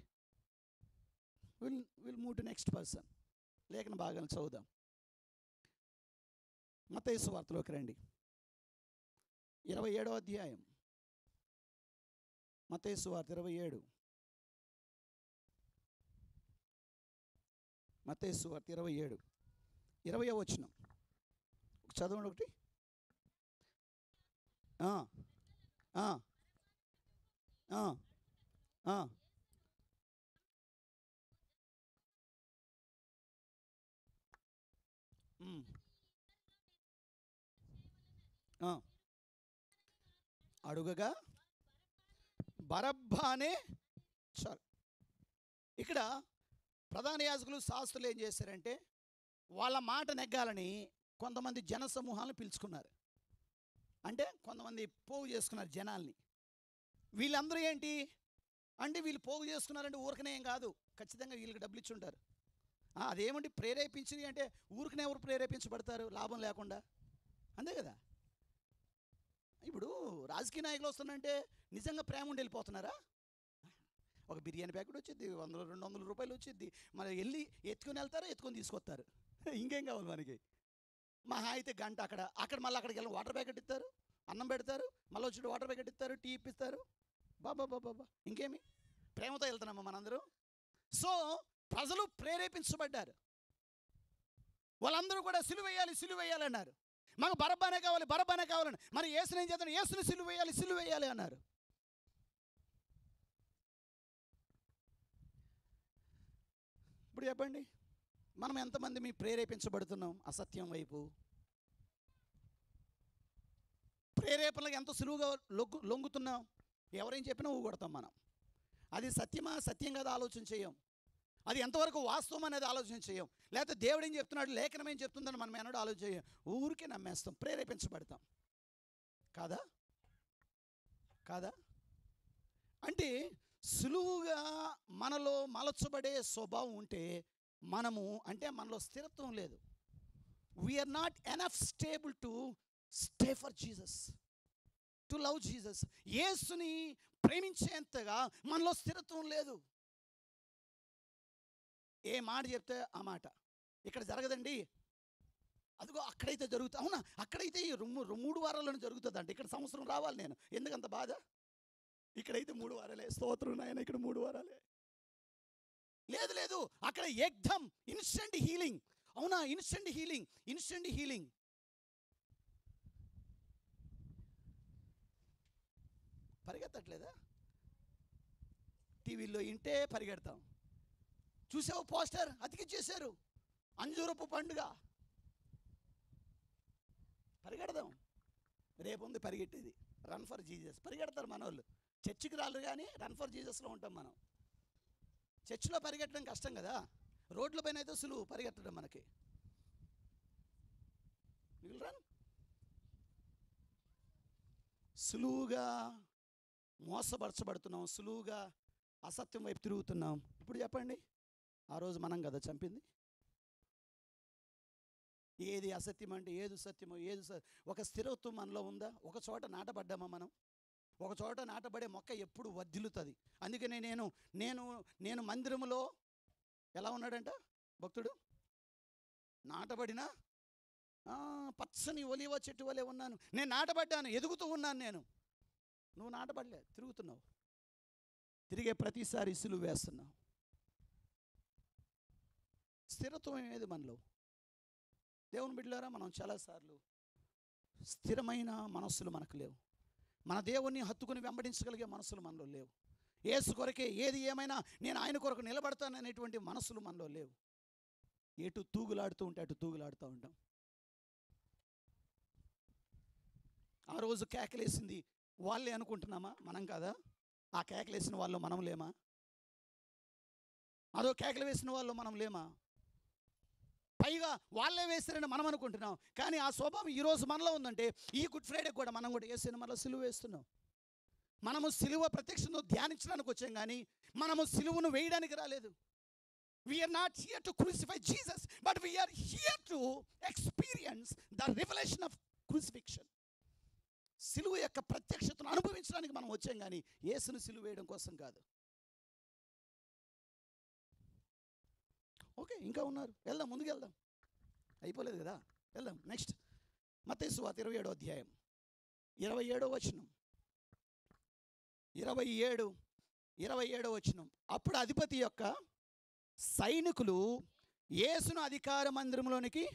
Will move to next person. లేఖన భాగాన్ని చదువుదాం. మత్తయి సువార్తలోకి రండి. 27వ అధ్యాయం. మత్తయి సువార్త 27. మత్తయి సువార్త 27, 20వ వచనం చదవండి ఒకటి. అడుగగా బరబ్బానే చాలు. ఇక్కడ ప్రధాన యాజకులు శాస్త్రులు ఏం చేశారంటే, వాళ్ళ మాట నెగ్గాలని కొంతమంది జన సమూహాలను పిలుచుకున్నారు. అంటే కొంతమంది పోగు చేసుకున్నారు జనాల్ని. వీళ్ళందరూ ఏంటి అంటే, వీళ్ళు పోగు చేసుకున్నారంటే ఊరికనే ఏం కాదు, ఖచ్చితంగా వీళ్ళకి డబ్బులు ఇచ్చి ఉంటారు. అదేమంటే ప్రేరేపించింది అంటే, ఊరికనే ఎవరు ప్రేరేపించబడతారు లాభం లేకుండా? అంతే కదా. ఇప్పుడు రాజకీయ నాయకులు వస్తున్నారంటే నిజంగా ప్రేమ ఉండి వెళ్ళిపోతున్నారా? ఒక బిర్యానీ ప్యాకెట్ వచ్చింది, 100-200 రూపాయలు వచ్చింది, మరి వెళ్ళి ఎత్తుకొని వెళ్తారు, ఎత్తుకొని తీసుకొస్తారు. ఇంకేం కావాలి మనకి? మహా అయితే గంట అక్కడ మళ్ళీ అక్కడికి వెళ్ళి వాటర్ ప్యాకెట్ ఇస్తారు, అన్నం పెడతారు, మళ్ళీ వచ్చి వాటర్ ప్యాకెట్ ఇస్తారు, టీ ఇప్పిస్తారు. బాబా ఇంకేమి ప్రేమతో వెళ్తున్నామా మనందరూ? సో ప్రజలు ప్రేరేపించబడ్డారు. వాళ్ళందరూ కూడా సిలువ వేయాలి అన్నారు. మాకు బరబ్బానే కావాలని. మరి యేసుని ఏం చేద్దాం? యేసుని సిలువ వేయాలి అన్నారు. ఇప్పుడు చెప్పండి, మనం ఎంతమంది మీ ప్రేరేపించబడుతున్నాం అసత్యం వైపు? ప్రేరేపణలకు ఎంత సులువుగా లొంగుతున్నాం. ఎవరేం చెప్పినా ఊగొడతాం మనం. అది సత్యమా సత్యం కదా ఆలోచన చేయం. అది ఎంతవరకు వాస్తవం అనేది ఆలోచన చేయం. లేకపోతే దేవుడు ఏం చెప్తున్నాడు, లేఖనం ఏం చెప్తుందని మనం ఏనాడు ఆలోచన చేయం. ఊరికే నమ్మేస్తాం, ప్రేరేపించబడతాం. కాదా? అంటే సులువుగా మనలో మలచబడే స్వభావం ఉంటే మనలో స్థిరత్వం లేదు. We are not enough stable to stay for Jesus, to love Jesus. యేసుని ప్రేమించేంతగా మనలో స్థిరత్వం లేదు. ఏ మాట చెప్తే ఆ మాట. ఇక్కడ జరగదండి, అదిగో అక్కడైతే జరుగుతుంది. అవునా, అక్కడైతే 3 వారాల్లోనే జరుగుతుంది అంటే ఇక్కడ సంవత్సరం రావాలి నేను. ఎందుకంత బాధ? ఇక్కడైతే 3 వారాలే. స్తోత్రం నాయన, ఇక్కడ 3 వారాలే. లేదు, అక్కడ ఏకదం ఇన్స్టెంట్ హీలింగ్. అవునా, ఇన్స్టెంట్ హీలింగ్. పరిగెత్తట్లేదా? టీవీలో ఇంటే పరిగెడతాం. చూసావు పోస్టర్ అతికిచ్చేశారు, అంజూరపు పండుగ. పరిగెడదాం. రేపు ఉంది పరిగెట్టేది, రన్ ఫర్ జీసస్. పరిగెడతారు మన వాళ్ళు. చర్చికి రాళ్ళు కానీ రన్ ఫర్ జీసస్లో ఉంటాం మనం. చర్చిలో పరిగెట్టడం కష్టం కదా, రోడ్ల పైన అయితే సులువు పరిగెట్టడం మనకి. రన్ సులువుగా మోసపరచబడుతున్నాం, సులువుగా అసత్యం వైపు తిరుగుతున్నాం. ఇప్పుడు చెప్పండి, ఆ రోజు మనం కదా చంపింది. ఏది అసత్యం అంటే ఏది సత్యమో ఒక స్థిరత్వం మనలో ఉందా? ఒక చోట నాటబడ్డామా మనం? ఒక చోట నాటబడే మొక్క ఎప్పుడు వర్ధిల్లుతుంది. అందుకనే నేను మందిరములో ఎలా ఉన్నాడంట భక్తుడు? నాటబడిన పచ్చని ఒలివ చెట్టు వలె ఉన్నాను. నేను నాటబడ్డాను, ఎదుగుతూ ఉన్నాను. నువ్వు నాటబడలే, తిరుగుతున్నావు. తిరిగే ప్రతిసారి ఇసులు వేస్తున్నావు. స్థిరత్వం ఏది మనలో? దేవుని బిడ్డలారా, మనం చాలాసార్లు స్థిరమైన మనస్సులు మనకు లేవు. మన దేవుణ్ణి హత్తుకుని వెంబడించగలిగే మనసులు మనలో లేవు. యేసు కొరకే ఏది ఏమైనా నేను ఆయన కొరకు నిలబడతాననేటువంటి మనసులు మనలో లేవు. ఎటు తూగులాడుతూ ఉంటే అటు తూగులాడుతూ ఉంటాం. ఆ రోజు కేకలేసింది వాళ్ళే అనుకుంటున్నామా? మనం కాదా? ఆ కేకలేసిన వాళ్ళు మనం లేమా? అదో కేకలు వేసిన వాళ్ళు మనం లేమా? పైగా వాళ్ళే వేస్తారని మనం అనుకుంటున్నాం. కానీ ఆ స్వభావం ఈరోజు మనలో ఉందంటే, ఈ గుడ్ ఫ్రైడే కూడా మనం కూడా యేసుని మనలో సిలువ వేస్తున్నాం. మనము సిలువ ప్రత్యక్షను ధ్యానించడానికి వచ్చాం, కానీ మనము సిలువను వేయడానికి రాలేదు. We are not here to crucify Jesus, but we are here to experience the revelation of crucifixion. సిలువ యొక్క ప్రత్యక్షతను అనుభవించడానికి మనం వచ్చాం, కానీ యేసును సిలువ వేయడం కోసం కాదు. ఓకే, ఇంకా ఉన్నారు, వెళ్దాం, ముందుకు వెళ్దాం. అయిపోలేదు కదా, వెళ్దాం. నెక్స్ట్ మత్తయి సువార్త 27వ అధ్యాయం 27వ వచనం. 27వ వచనం. అప్పుడు అధిపతి యొక్క సైనికులు యేసును అధికార మందిరంలోనికి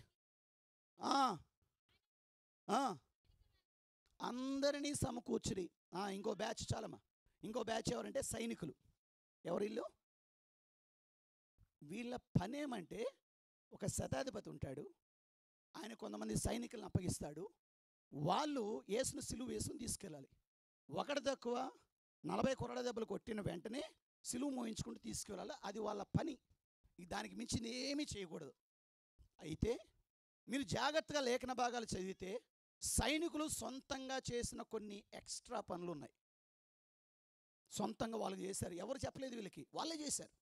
అందరినీ సమకూర్చిరి. ఇంకో బ్యాచ్ చాలమ్మా. ఇంకో బ్యాచ్ ఎవరంటే సైనికులు. ఎవరిల్లు? వీళ్ళ పనేమంటే, ఒక శతాధిపతి ఉంటాడు, ఆయన కొంతమంది సైనికులను అప్పగిస్తాడు. వాళ్ళు యేసును సిలువ వేసుకుని తీసుకెళ్ళాలి. ఒకటి తక్కువ 40 కొరడ దెబ్బలు కొట్టిన వెంటనే సిలువ మోయించుకుంటూ తీసుకువెళ్ళాలి. అది వాళ్ళ పని. దానికి మించింది ఏమీ చేయకూడదు. అయితే మీరు జాగ్రత్తగా లేఖన భాగాలు చదివితే సైనికులు సొంతంగా చేసిన కొన్ని ఎక్స్ట్రా పనులు ఉన్నాయి. సొంతంగా వాళ్ళు చేశారు. ఎవరు చెప్పలేదు వీళ్ళకి, వాళ్ళే చేశారు.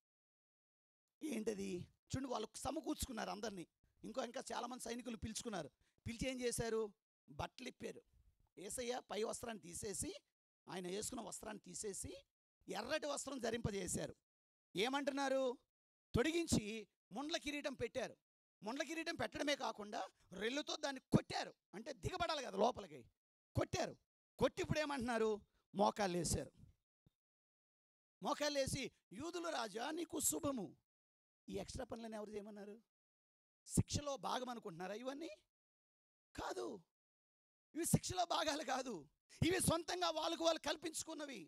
ఏంటది చూడండి. వాళ్ళు సమకూర్చుకున్నారు అందరినీ. ఇంకా చాలామంది సైనికులు పిలుచుకున్నారు. పిలిచి ఏం చేశారు? బట్టలు ఇప్పారు. యేసయ్య పై వస్త్రాన్ని తీసేసి, ఆయన వేసుకున్న వస్త్రాన్ని తీసేసి ఎర్రటి వస్త్రం ధరింపజేశారు. ఏమంటున్నారు? తొడిగించి ముండ్ల కిరీటం పెట్టారు. ముండ్ల కిరీటం పెట్టడమే కాకుండా రెల్లుతో దాన్ని కొట్టారు. అంటే దిగబడాలి కదా లోపలికి. కొట్టారు. కొట్టి ఇప్పుడు ఏమంటున్నారు? మోకాళ్ళు వేశారు. మోకాళ్ళు వేసి, యూదుల రాజా నీకు శుభము. ఈ ఎక్స్ట్రా పనులను ఎవరు చేయమన్నారు? శిక్షలో భాగం అనుకుంటున్నారా ఇవన్నీ? కాదు, ఇవి శిక్షలో భాగాలు కాదు. ఇవి సొంతంగా వాళ్ళకు వాళ్ళు కల్పించుకున్నవి.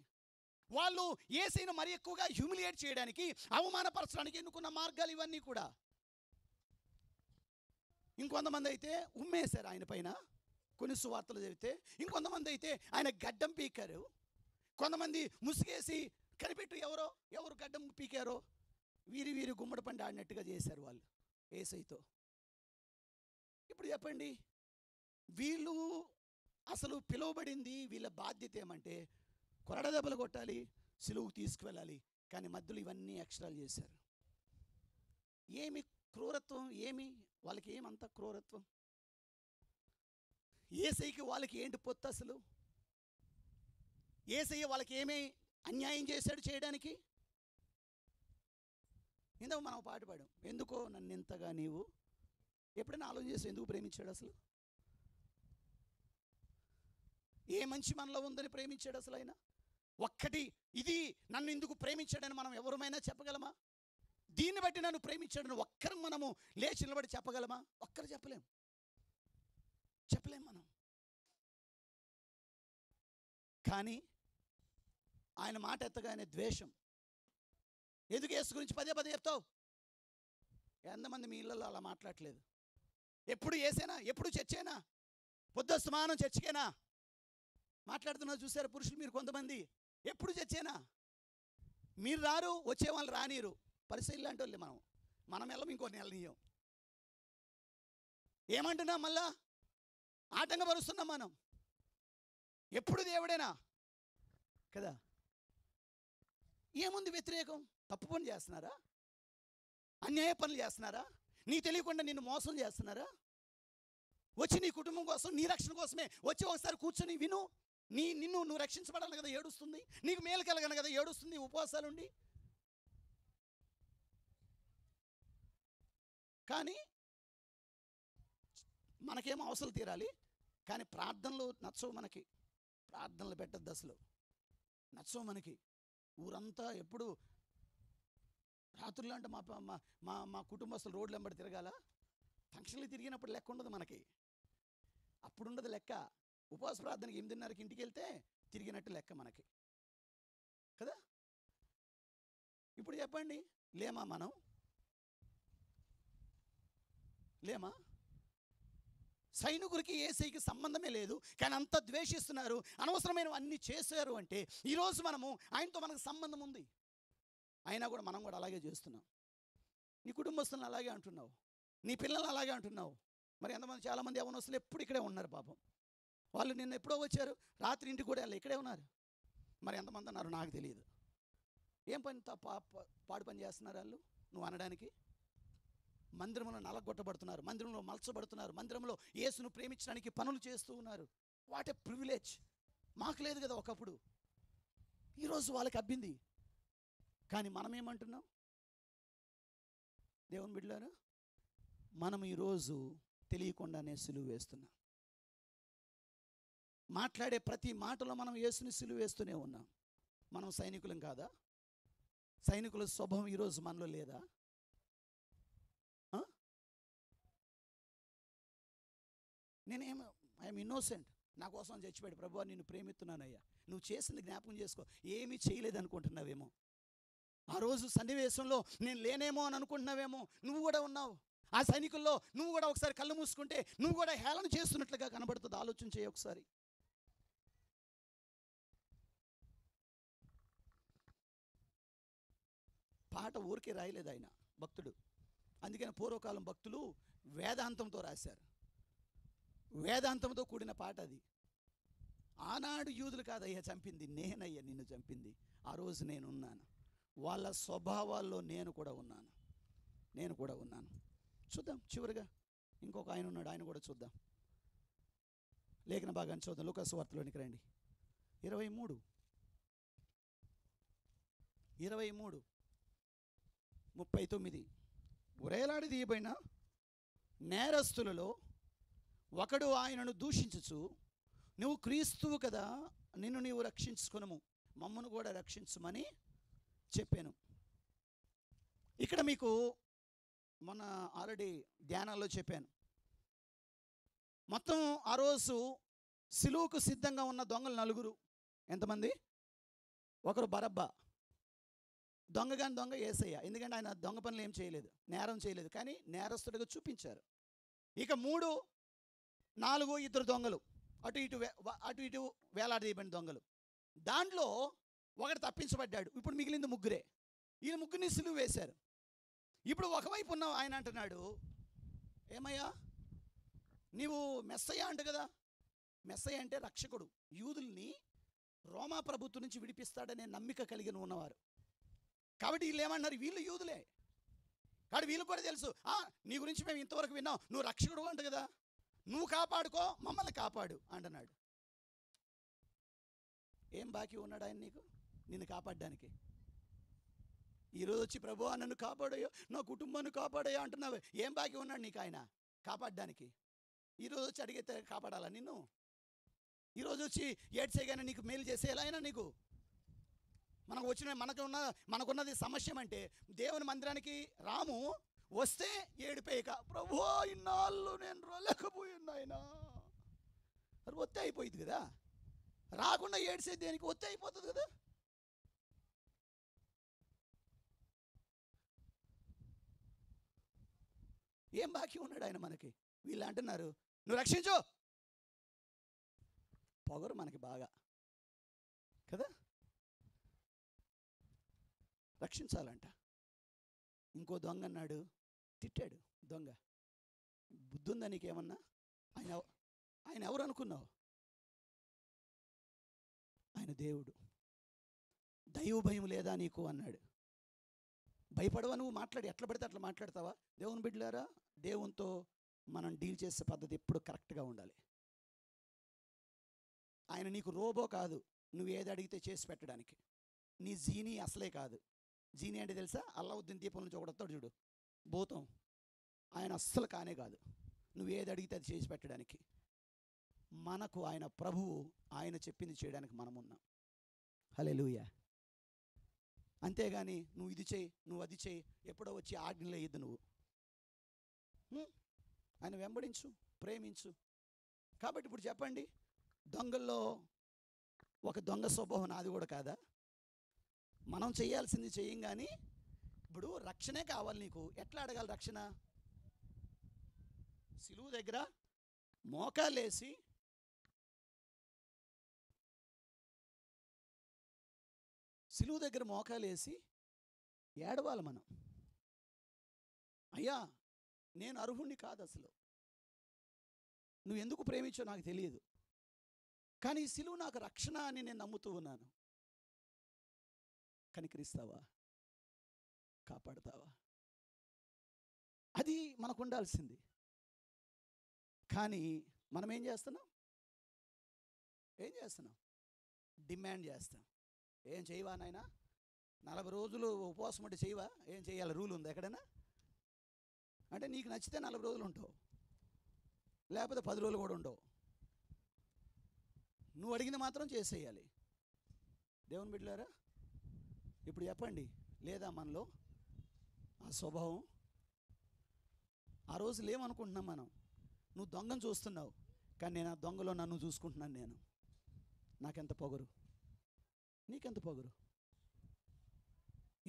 వాళ్ళు యేసుని మరి ఎక్కువగా హ్యూమిలియేట్ చేయడానికి, అవమానపరచడానికి ఎన్నుకున్న మార్గాలు ఇవన్నీ కూడా. ఇంకొంతమంది అయితే ఉమ్మేశారు ఆయన పైన, కొన్ని సువార్తలు చెబితే. ఇంకొంతమంది అయితే ఆయన గడ్డం పీకారు. కొంతమంది ముసుగేసి కనిపెట్టు ఎవరు గడ్డం పీకారో వీరి గుమ్మడి పండి ఆడినట్టుగా చేశారు వాళ్ళు యేసయ్యతో. ఇప్పుడు చెప్పండి, వీళ్ళు అసలు పిలువబడింది, వీళ్ళ బాధ్యత ఏమంటే కొరడ దెబ్బలు కొట్టాలి, సిలువుకు తీసుకువెళ్ళాలి. కానీ మధ్యలో ఇవన్నీ ఎక్స్ట్రాలు చేశారు. ఏమి క్రూరత్వం, వాళ్ళకి ఏమంత క్రూరత్వం? యేసయ్యకి వాళ్ళకి ఏంటి పొత్తు అసలు? యేసయ్య వాళ్ళకి ఏమీ అన్యాయం చేశాడు చేయడానికి? ఇందాక మనం పాట పాడాం, ఎందుకో నన్ను ఇంతగా నీవు. ఎప్పుడైనా ఆలోచన చేసి ఎందుకు ప్రేమించాడు అసలు? ఏ మంచి మనలో ఉందని ప్రేమించాడు అసలు ఆయన? ఒక్కటి, ఇది నన్ను ఎందుకు ప్రేమించాడని మనం ఎవరమైనా చెప్పగలమా? దీన్ని బట్టి నన్ను ప్రేమించాడని ఒక్కరు మనము లేచి నిలబడి చెప్పగలమా? ఒక్కరు చెప్పలేం మనం. కానీ ఆయన మాట ఎత్తగానే ద్వేషం. ఎందుకు యేసు గురించి పదే చెప్తావు? ఎంతమంది మీ ఇళ్ళల్లో అలా మాట్లాడలేదు? ఎప్పుడు యేసేనా? ఎప్పుడు చర్చేనా? పొద్దుస్తమానం చర్చికేనా మాట్లాడుతున్నారు? చూసారు పురుషులు మీరు కొంతమంది, ఎప్పుడు చర్చేనా? మీరు రారు, వచ్చే వాళ్ళు రానిరు. పరిస్థితులు లాంటి వాళ్ళే మనం వెళ్ళం, ఇంకో నెలనీయం. ఏమంటున్నాం? మళ్ళా ఆటంకపరుస్తున్నాం మనం. ఎప్పుడు దేవుడేనా కదా? ఏముంది వ్యతిరేకం? తప్పు పని చేస్తున్నారా? అన్యాయ పనులు చేస్తున్నారా? నీకు తెలియకుండా నిన్ను మోసం చేస్తున్నారా? వచ్చి నీ కుటుంబం కోసం, నీ రక్షణ కోసమే వచ్చి ఒకసారి కూర్చొని విను. నువ్వు రక్షించబడాలి కదా, ఏడుస్తుంది. నీకు మేలు కలగను కదా, ఏడుస్తుంది ఉపవాసాలుండి. కానీ మనకేమో అవసరం తీరాలి, కానీ ప్రార్థనలు నచ్చవు మనకి. ప్రార్థనలు పెట్టద్దు అసలు, నచ్చవు మనకి. ఊరంతా ఎప్పుడు రాత్రులు అంటే మా కుటుంబస్తులు రోడ్లు వెంబడి తిరగాల. ఫంక్షన్లు తిరిగినప్పుడు లెక్క ఉండదు మనకి, అప్పుడుండదు లెక్క. ఉపవాస ప్రార్థనకి 8:30కి ఇంటికి వెళ్తే తిరిగినట్టు లెక్క మనకి కదా. ఇప్పుడు చెప్పండి, మనం లేమా? సైనికులకి యేసయ్యకి సంబంధమే లేదు, కానీ అంత ద్వేషిస్తున్నారు, అనవసరమైన అన్నీ చేశారు. అంటే ఈరోజు ఆయనతో మనకు సంబంధం ఉంది, అయినా కూడా మనం కూడా అలాగే చేస్తున్నాం. నీ కుటుంబస్తులను అలాగే అంటున్నావు, నీ పిల్లల్ని అలాగే అంటున్నావు. మరి ఎంతమంది, చాలామంది యవ్వనస్తులు ఎప్పుడు ఇక్కడే ఉన్నారు పాపం. వాళ్ళు నిన్న ఎప్పుడో వచ్చారు, రాత్రి ఇంటికి కూడా ఇక్కడే ఉన్నారు. మరి ఎంతమంది ఉన్నారు నాకు తెలియదు. ఏం పని పాడు పని చేస్తున్నారు వాళ్ళు? నువ్వు అనడానికి? మందిరంలో నలగొట్టబడుతున్నారు, మందిరంలో మలచబడుతున్నారు, మందిరంలో యేసును ప్రేమించడానికి పనులు చేస్తూ ఉన్నారు. What a privilege! మాకు లేదు కదా ఒకప్పుడు, ఈరోజు వాళ్ళకి అబ్బింది. కానీ మనం ఏమంటున్నాం? దేవుని బిడ్డలారా, మనం ఈరోజు తెలియకుండానే సిలువ వేస్తున్నాం. మాట్లాడే ప్రతి మాటలో మనం యేసుని సిలువ వేస్తూనే ఉన్నాం. మనం సైనికులం కాదా? సైనికుల స్వభావం ఈరోజు మనలో లేదా? నేనేం ఐఎమ్ ఇన్నోసెంట్, నా కోసం చచ్చిపోయాడు ప్రభువా, నిన్ను ప్రేమిస్తున్నానయ్యా. నువ్వు చేసింది జ్ఞాపకం చేసుకో. ఏమీ చేయలేదు అనుకుంటున్నావేమో. ఆ రోజు సన్నివేశంలో నేను లేనేమో అని అనుకుంటున్నావేమో. నువ్వు కూడా ఉన్నావు ఆ సైనికుల్లో. నువ్వు కూడా ఒకసారి కళ్ళు మూసుకుంటే నువ్వు కూడా హేళన చేస్తున్నట్లుగా కనబడుతుంది. ఆలోచన చేయి ఒకసారి. పాట ఊరికే రాయలేదు ఆయన భక్తుడు. అందుకని పూర్వకాలం భక్తులు వేదాంతంతో రాశారు. వేదాంతంతో కూడిన పాట అది. ఆనాడు యూదులు కాదయ్యా చంపింది, నేనయ్యా నిన్ను చంపింది. ఆ రోజు నేనున్నాను, వాళ్ళ స్వభావాల్లో నేను కూడా ఉన్నాను. చూద్దాం చివరిగా ఇంకొక ఆయన ఉన్నాడు, ఆయన కూడా చూద్దాం. లేఖన భాగాన్ని చూద్దాం. లూకాసు వార్తలోనికి రండి. 23:39. ఉరేలాడి తీయబడిన నేరస్తులలో ఒకడు ఆయనను దూషించుచు, నువ్వు క్రీస్తువు కదా, నిన్ను నీవు రక్షించుకొనుము, మమ్మను కూడా రక్షించుమని చెప్పాను. ఇక్కడ మీకు మొన్న ఆల్రెడీ ధ్యానాల్లో చెప్పాను. మొత్తం ఆ రోజు సిలువకు సిద్ధంగా ఉన్న దొంగలు 4. ఎంతమంది? ఒకరు బరబ్బా, దొంగగాని దొంగ యేసయ్య. ఎందుకంటే ఆయన దొంగ పనులు ఏం చేయలేదు, నేరం చేయలేదు, కానీ నేరస్తుడిగా చూపించారు. ఇక 3, 4 ఇద్దరు దొంగలు, అటు ఇటు వేలాడదీయబడిన దొంగలు. దాంట్లో ఒకడు తప్పించబడ్డాడు. ఇప్పుడు మిగిలింది 3. వీళ్ళ 3ని సిలువ వేశారు. ఇప్పుడు ఒకవైపు ఉన్న ఆయన అంటున్నాడు, ఏమయ్యా నీవు మెస్సయ్య అంట కదా. మెస్సయ్య అంటే రక్షకుడు, యూదుల్ని రోమా ప్రభుత్వం నుంచి విడిపిస్తాడనే నమ్మిక కలిగి ఉన్నవారు. కాబట్టి వీళ్ళు ఏమన్నారు, వీళ్ళు యూదులే కాబట్టి వీళ్ళకి కూడా తెలుసు, నీ గురించి మేము ఇంతవరకు విన్నాం, నువ్వు రక్షకుడు అంట కదా, నువ్వు కాపాడుకో, మమ్మల్ని కాపాడు అంటున్నాడు. ఏం బాకీ ఉన్నాడు ఆయన నీకు, నిన్ను కాపాడడానికి? ఈరోజు వచ్చి ప్రభువా నన్ను కాపాడయ్యో, నా కుటుంబాన్ని కాపాడయ్యో అంటున్నావు. ఏం బాకీ ఉన్నాడు నీకు ఆయన కాపాడడానికి? ఈరోజు వచ్చి అడిగితే కాపాడాలా నిన్ను? ఈరోజు వచ్చి ఏడ్చేగానే నీకు మేలు చేసేలా అయినా నీకు? మనకున్నది సమస్య అంటే దేవుని మందిరానికి రాము, వస్తే ఏడిపోయాక ప్రభువా ఇన్నాళ్ళు నేను రాలేకపోయాను ఆయన. ఒత్తి అయిపోయింది కదా. రాకుండా ఏడ్చేది దేనికి? ఒత్తి అయిపోతుంది కదా. ఏం బాకీ ఉన్నాడు ఆయన మనకి? వీళ్ళు అంటున్నారు నువ్వు రక్షించు. పొగరు మనకి బాగా కదా, రక్షించాలంట. ఇంకో దొంగ అన్నాడు, తిట్టాడు దొంగ. బుద్ధి ఉందా నీకేమన్నా? ఆయన ఎవరు అనుకున్నావు? ఆయన దేవుడు. దైవ భయం లేదా నీకు అన్నాడు. భయపడవా నువ్వు? ఎట్లా పడితే అట్లా మాట్లాడతావా? దేవుని బిడ్డలారా, దేవునితో మనం డీల్ చేసే పద్ధతి ఎప్పుడు కరెక్ట్గా ఉండాలి. ఆయన నీకు రోబో కాదు, నువ్వు ఏది అడిగితే చేసి పెట్టడానికి. నీ జీనీ అసలే కాదు. జీనీ అంటే తెలుసా? అల్లావుద్దీన్ దీపం నుంచి ఒకడొస్తాడు చూడు, భూతం. ఆయన అస్సలు కానే కాదు, నువ్వు ఏది అడిగితే అది చేసి పెట్టడానికి. మనకు ఆయన ప్రభువు, ఆయన చెప్పింది చేయడానికి మనం ఉన్నాం. హల్లెలూయా. అంతేగాని నువ్వు ఇది చేయి, నువ్వు అది చేయి, ఎప్పుడో వచ్చి ఆజ్ఞలు వేయద్దు. నువ్వు ఆయన వెంబడించు, ప్రేమించు. కాబట్టి ఇప్పుడు చెప్పండి, దొంగల్లో ఒక దొంగ స్వభావం నాది కూడా కాదా? మనం చేయాల్సింది చెయ్యం. కానీ ఇప్పుడు రక్షణే కావాలి నీకు. ఎట్లా అడగాలి రక్షణ? సిలువు దగ్గర మోకాలేసి ఏడవాలి మనం. అయ్యా నేను అర్హుణ్ణి కాదు, అసలు నువ్వు ఎందుకు ప్రేమించో నాకు తెలియదు, కానీ ఈ సిలువు నాకు రక్షణ అని నేను నమ్ముతూ ఉన్నాను. కనికరిస్తావా? కాపాడుతావా? అది మనకు ఉండాల్సింది. కానీ మనం ఏం చేస్తున్నాం? డిమాండ్ చేస్తాం. ఏం చేయవా నాయనా? 40 రోజులు ఉపవాసం అంటే చేయవా? ఏం చేయాలి? రూల్ ఉంది ఎక్కడైనా? అంటే నీకు నచ్చితే 40 రోజులు ఉంటావు, లేకపోతే 10 రోజులు కూడా ఉండవు. నువ్వు అడిగింది మాత్రం చేసేయాలి. దేవుని బిడ్డలారా, ఇప్పుడు చెప్పండి, లేదా మనలో ఆ స్వభావం? ఆ రోజు లేమనుకుంటున్నాం మనం. నువ్వు దొంగను చూస్తున్నావు, కానీ నేను ఆ దొంగలో నన్ను చూసుకుంటున్నాను. నాకెంత పొగరు, నీకెంత పొగరు?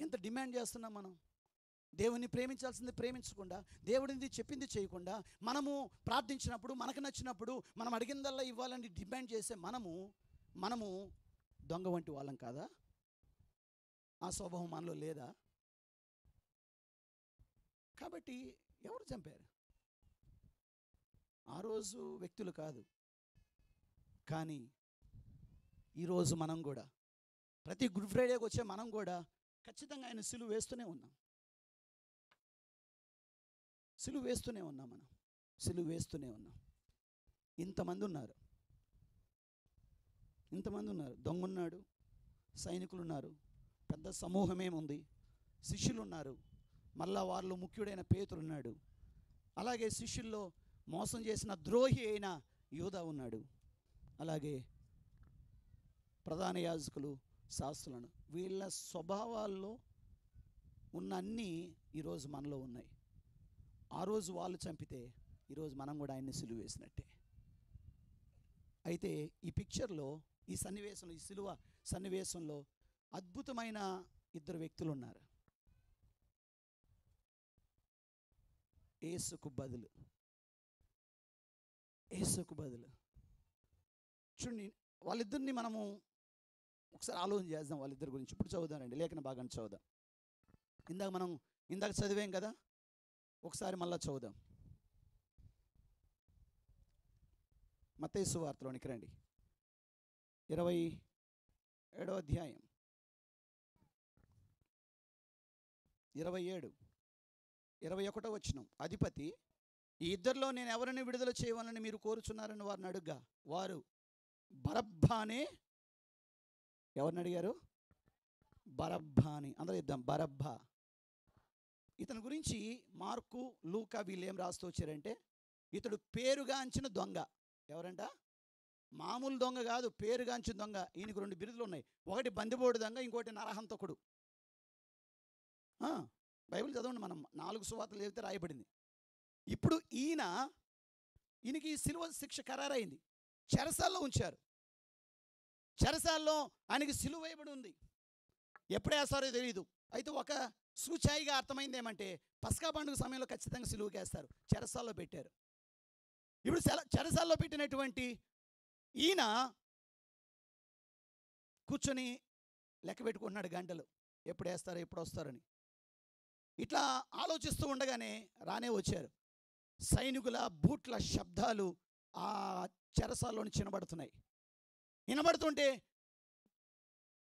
ఎంత డిమాండ్ చేస్తున్నాం మనం? దేవుని ప్రేమించాల్సింది ప్రేమించకుండా, దేవుడిని చెప్పింది చేయకుండా, మనము ప్రార్థించినప్పుడు మనకు నచ్చినప్పుడు మనం అడిగిందల్లా ఇవ్వాలని డిమాండ్ చేసే మనము దొంగ వంటి వాళ్ళం కాదా? ఆ స్వభావం మనలో లేదా? కాబట్టి ఎవరు చంపారు? ఆ రోజు వ్యక్తులు కాదు, కానీ ఈరోజు మనం కూడా, ప్రతి గుడ్ ఫ్రైడేకి వచ్చే మనం కూడా ఖచ్చితంగా ఆయన సిలువ వేస్తూనే ఉన్నాం. సిలువ వేస్తూనే ఉన్నాం. ఇంతమంది ఉన్నారు. దొంగ ఉన్నాడు, సైనికులు ఉన్నారు, పెద్ద సమూహమేముంది, శిష్యులు ఉన్నారు, మళ్ళా వాళ్ళు ముఖ్యుడైన పేతురు ఉన్నాడు, అలాగే శిష్యుల్లో మోసం చేసిన ద్రోహి అయిన యూదా ఉన్నాడు, అలాగే ప్రధాన యాజకులు, శాస్త్రులను. వీళ్ళ స్వభావాల్లో ఉన్న అన్నీ ఈరోజు మనలో ఉన్నాయి. ఆ రోజు వాళ్ళు చంపితే ఈరోజు మనం కూడా ఆయన్ని సిలువ వేసినట్టే. అయితే ఈ పిక్చర్లో, ఈ సన్నివేశంలో, ఈ సిలువ సన్నివేశంలో అద్భుతమైన 2 వ్యక్తులు ఉన్నారు. యేసుకు బదులు చూడండి, వాళ్ళిద్దరిని మనము ఒకసారి ఆలోచన చేద్దాం. వాళ్ళిద్దరి గురించి ఇప్పుడు చదువుదానండి, లేఖన భాగాన్ని చదువుదాం. ఇందాక చదివాం కదా, ఒకసారి మళ్ళా చదువుదాం. మత్తయి సువార్తలోనికి రండి, 27వ అధ్యాయం 27, 21వ వచనం. అధిపతి, ఈ ఇద్దరిలో నేను ఎవరిని విడుదల చేయవాలని మీరు కోరుచున్నారని వారిని అడుగ్గా, వారు బరబ్బానే. ఎవరిని అడిగారు? బరబ్బాని. అందరూ చెప్దాం, బరబ్బా. ఇతని గురించి మార్కు, లూకా వీళ్ళు ఏం రాస్తూ వచ్చారంటే, ఇతడు పేరుగాంచిన దొంగ. ఎవరంట? మామూలు దొంగ కాదు, పేరుగాంచిన దొంగ. ఈయనకు 2 బిరుదులు ఉన్నాయి. ఒకటి బందిపోటు దొంగ, ఇంకోటి నరహంతకుడు. బైబిల్ చదవండి, మనం 4 సువార్తలు చదివితే రాయబడింది. ఇప్పుడు ఈయనకి సిలువ శిక్ష ఖరారైంది. చెరసాల్లో ఉంచారు. చెరసాల్లో ఆయనకి సిలువ వేయబడి ఉంది. ఎప్పుడు వేస్తారో తెలియదు. అయితే ఒక సూచాయిగా అర్థమైంది ఏమంటే, పస్కా పండుగ సమయంలో ఖచ్చితంగా సిలువకేస్తారు. చెరసాల్లో పెట్టారు. ఇప్పుడు చెరసాల్లో పెట్టినటువంటి ఈయన కూర్చొని లెక్క పెట్టుకుంటున్నాడు గంటలు, ఎప్పుడు వేస్తారో ఎప్పుడు వస్తారని. ఇట్లా ఆలోచిస్తూ ఉండగానే రానే వచ్చారు. సైనికుల బూట్ల శబ్దాలు ఆ చెరసాల్లోని వినబడుతుంటే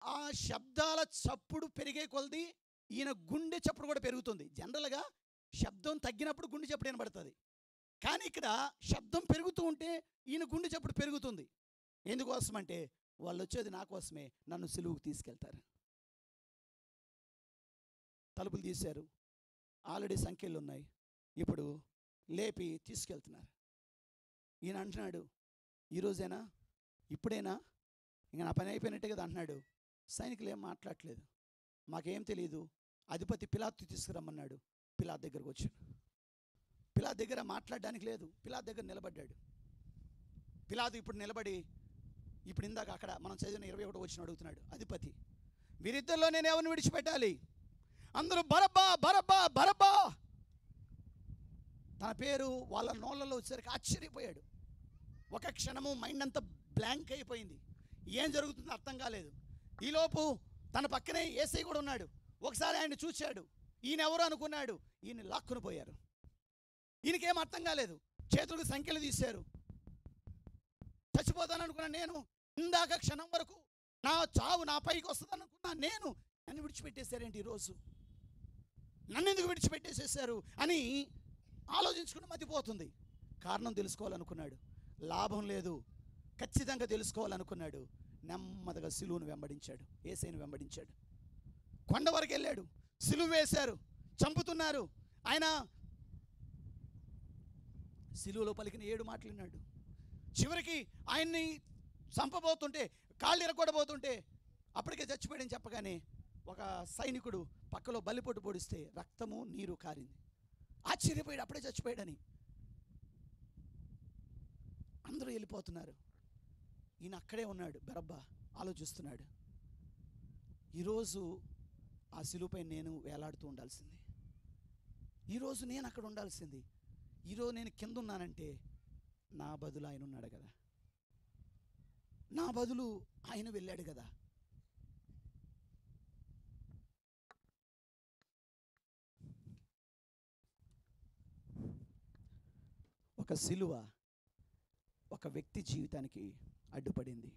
ఆ శబ్దాల చప్పుడు పెరిగే కొలది ఈయన గుండె చప్పుడు కూడా పెరుగుతుంది. జనరల్గా శబ్దం తగ్గినప్పుడు గుండె చప్పుడు వినబడుతుంది, కానీ ఇక్కడ శబ్దం పెరుగుతూ ఉంటే ఈయన గుండె చప్పుడు పెరుగుతుంది. ఎందుకోసమంటే వాళ్ళు వచ్చేది నా కోసమే, నన్ను సిలువుకు తీసుకెళ్తారు. తలుపులు తీశారు, ఆల్రెడీ సంఖ్యలు ఉన్నాయి, ఇప్పుడు లేపి తీసుకెళ్తున్నారు. ఈయన అంటున్నాడు, ఈరోజేనా, ఇప్పుడేనా, ఇంకా నా పని అయిపోయినట్టే కదా అంటున్నాడు. సైనికులు ఏం మాట్లాడలేదు, మాకేం తెలియదు. అధిపతి పిలాతు తీసుకురమ్మన్నాడు. పిలాతు దగ్గరకు వచ్చాడు. పిలాతు దగ్గర మాట్లాడడానికి లేదు. పిలాతు దగ్గర నిలబడ్డాడు. పిలాతు ఇప్పుడు నిలబడి, ఇప్పుడు ఇందాక అక్కడ మనం చదివిన 21 వచ్చిన అడుగుతున్నాడు. అధిపతి, వీరిద్దరిలో నేను ఎవరిని విడిచిపెట్టాలి? అందరూ బరబ్బా బరబ్బా బరబ్బా. తన పేరు వాళ్ళ నోళ్ళలో వచ్చేసరికి ఆశ్చర్యపోయాడు. ఒక క్షణము మైండ్ అంతా బ్లాంక్ అయిపోయింది. ఏం జరుగుతుందో అర్థం కాలేదు. ఈలోపు తన పక్కనే యేసయ్య కూడా ఉన్నాడు. ఒకసారి ఆయన చూశాడు. ఈయన ఎవరు అనుకున్నాడు. ఈయన లాక్కుని పోయారు. ఈయనకేం అర్థం కాలేదు. చేతులకు సంఖ్యలు తీశారు. చచ్చిపోతాను అనుకున్నా నేను, ఇందాక క్షణం వరకు నా చావు నా పైకి వస్తుంది అనుకున్నా నేను, నన్ను విడిచిపెట్టేశారేంటి ఈరోజు, నన్ను ఎందుకు విడిచిపెట్టేసేసారు అని ఆలోచించుకుని మతిపోతుంది. కారణం తెలుసుకోవాలనుకున్నాడు, లాభం లేదు. ఖచ్చితంగా తెలుసుకోవాలనుకున్నాడు. నెమ్మదిగా సిలువను వెంబడించాడు, యేసయ్యను వెంబడించాడు. కొండ వరకు వెళ్ళాడు, సిలువ వేశారు, చంపుతున్నారు. ఆయన సిలువలో పలికిన 7 మాటలు విన్నాడు. చివరికి ఆయన్ని చంపబోతుంటే, కాళ్ళు ఇరగొడబోతుంటే అప్పటికే చచ్చిపోయాడని చెప్పగానే ఒక సైనికుడు పక్కలో బల్లిపొట్టు పొడిస్తే రక్తము నీరు కారింది. ఆశ్చర్యపోయాడు, అప్పుడే చచ్చిపోయాడని. అందరూ వెళ్ళిపోతున్నారు, ఈయన అక్కడే ఉన్నాడు. బరబ్బా ఆలోచిస్తున్నాడు, ఈరోజు ఆ సిలువపై నేను వేలాడుతూ ఉండాల్సింది, ఈరోజు నేను అక్కడ ఉండాల్సింది. ఈరోజు నేను కింద ఉన్నానంటే నా బదులు ఆయన ఉన్నాడు కదా, నా బదులు ఆయన వెళ్ళాడు కదా. ఒక సిలువ ఒక వ్యక్తి జీవితానికి అడ్డుపడింది.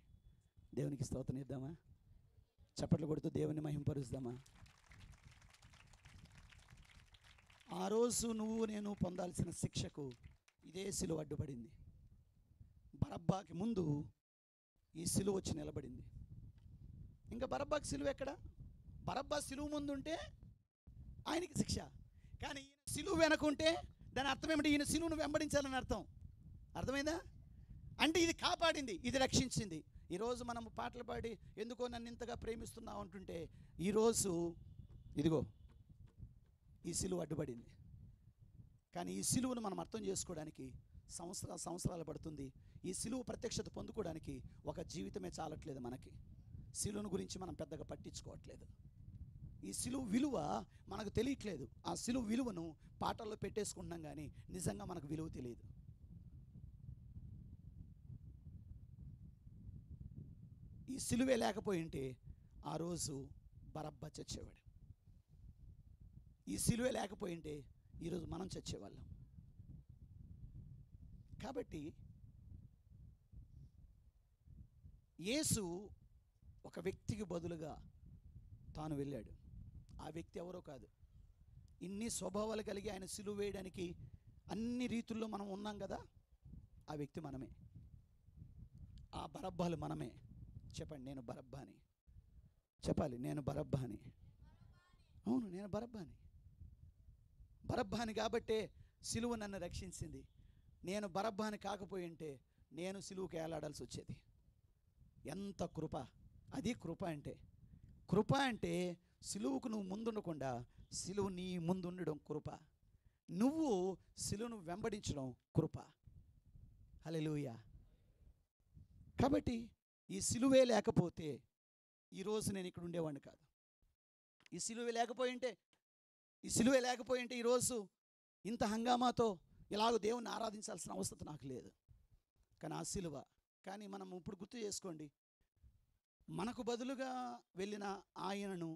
దేవునికి స్తోత్రం ఇద్దామా? చప్పట్లు కొడుతూ దేవుని మహింపరుద్దామా? ఆ రోజు నువ్వు నేను పొందాల్సిన శిక్షకు ఇదే సిలువ అడ్డుపడింది. బరబ్బాకి ముందు ఈ సిలువ వచ్చి నిలబడింది. ఇంకా బరబ్బాకి సిలువ ఎక్కడ? బరబ్బా సిలువ ముందు ఉంటే ఆయనకి శిక్ష, కానీ ఈయన సిలువ వెనకుంటే దాని అర్థం ఏమిటి? ఈయన సిలువను వెంబడించాలని అర్థం. అర్థమైందా? అంటే ఇది కాపాడింది, ఇది రక్షించింది. ఈరోజు మనం పాటలు పాడి ఎందుకో నన్ను ఇంతగా ప్రేమిస్తున్నావు అంటుంటే, ఈరోజు ఇదిగో ఈ సిలువ అడ్డుపడింది. కానీ ఈ సిలువను మనం అర్థం చేసుకోవడానికి సంవత్సరాలు పడుతుంది. ఈ సిలువ ప్రత్యక్షత పొందుకోవడానికి ఒక జీవితమే చాలట్లేదు మనకి. సిలువను గురించి మనం పెద్దగా పట్టించుకోవట్లేదు. ఈ సిలువ విలువ మనకు తెలియట్లేదు. ఆ సిలువ విలువను పాటల్లో పెట్టేసుకుంటున్నాం, కానీ నిజంగా మనకు విలువ తెలియదు. ఈ సిలువే లేకపోయి ఉంటే ఆ రోజు బరబ్బా చచ్చేవాడు. ఈ సిలువే లేకపోయి ఉంటే ఈరోజు మనం చచ్చేవాళ్ళం. కాబట్టి యేసు ఒక వ్యక్తికి బదులుగా తాను వెళ్ళాడు. ఆ వ్యక్తి ఎవరో కాదు. ఇన్ని స్వభావాలు కలిగి ఆయన సిలువ వేయడానికి అన్ని రీతుల్లో మనం ఉన్నాం కదా, ఆ వ్యక్తి మనమే. ఆ బరబ్బాలు మనమే. చెప్పండి, నేను బరబ్బాని. చెప్పాలి, నేను బరబ్బాని. అవును, నేను బరబ్బాని. బరబ్బాని కాబట్టే సిలువ నన్ను రక్షించింది. నేను బరబ్బాని కాకపోయి ఉంటే నేను సిలువకి ఏలాడాల్సి వచ్చేది. ఎంత కృప! అది కృప అంటే. కృప అంటే సిలువకు నువ్వు ముందుండకుండా సిలువ నీ ముందుండడం కృప. నువ్వు సిలువను వెంబడించడం కృప. హల్లెలూయా. కాబట్టి ఈ సిలువే లేకపోతే ఈరోజు నేను ఇక్కడ ఉండేవాడిని కాదు. ఈ సిలువే లేకపోయి ఉంటే ఈరోజు ఇంత హంగామాతో ఇలాగ దేవుణ్ణి ఆరాధించాల్సిన అవసరం నాకు లేదు. కానీ ఆ సిలువ, కానీ మనం ఇప్పుడు గుర్తు చేసుకోండి, మనకు బదులుగా వెళ్ళిన ఆయనను,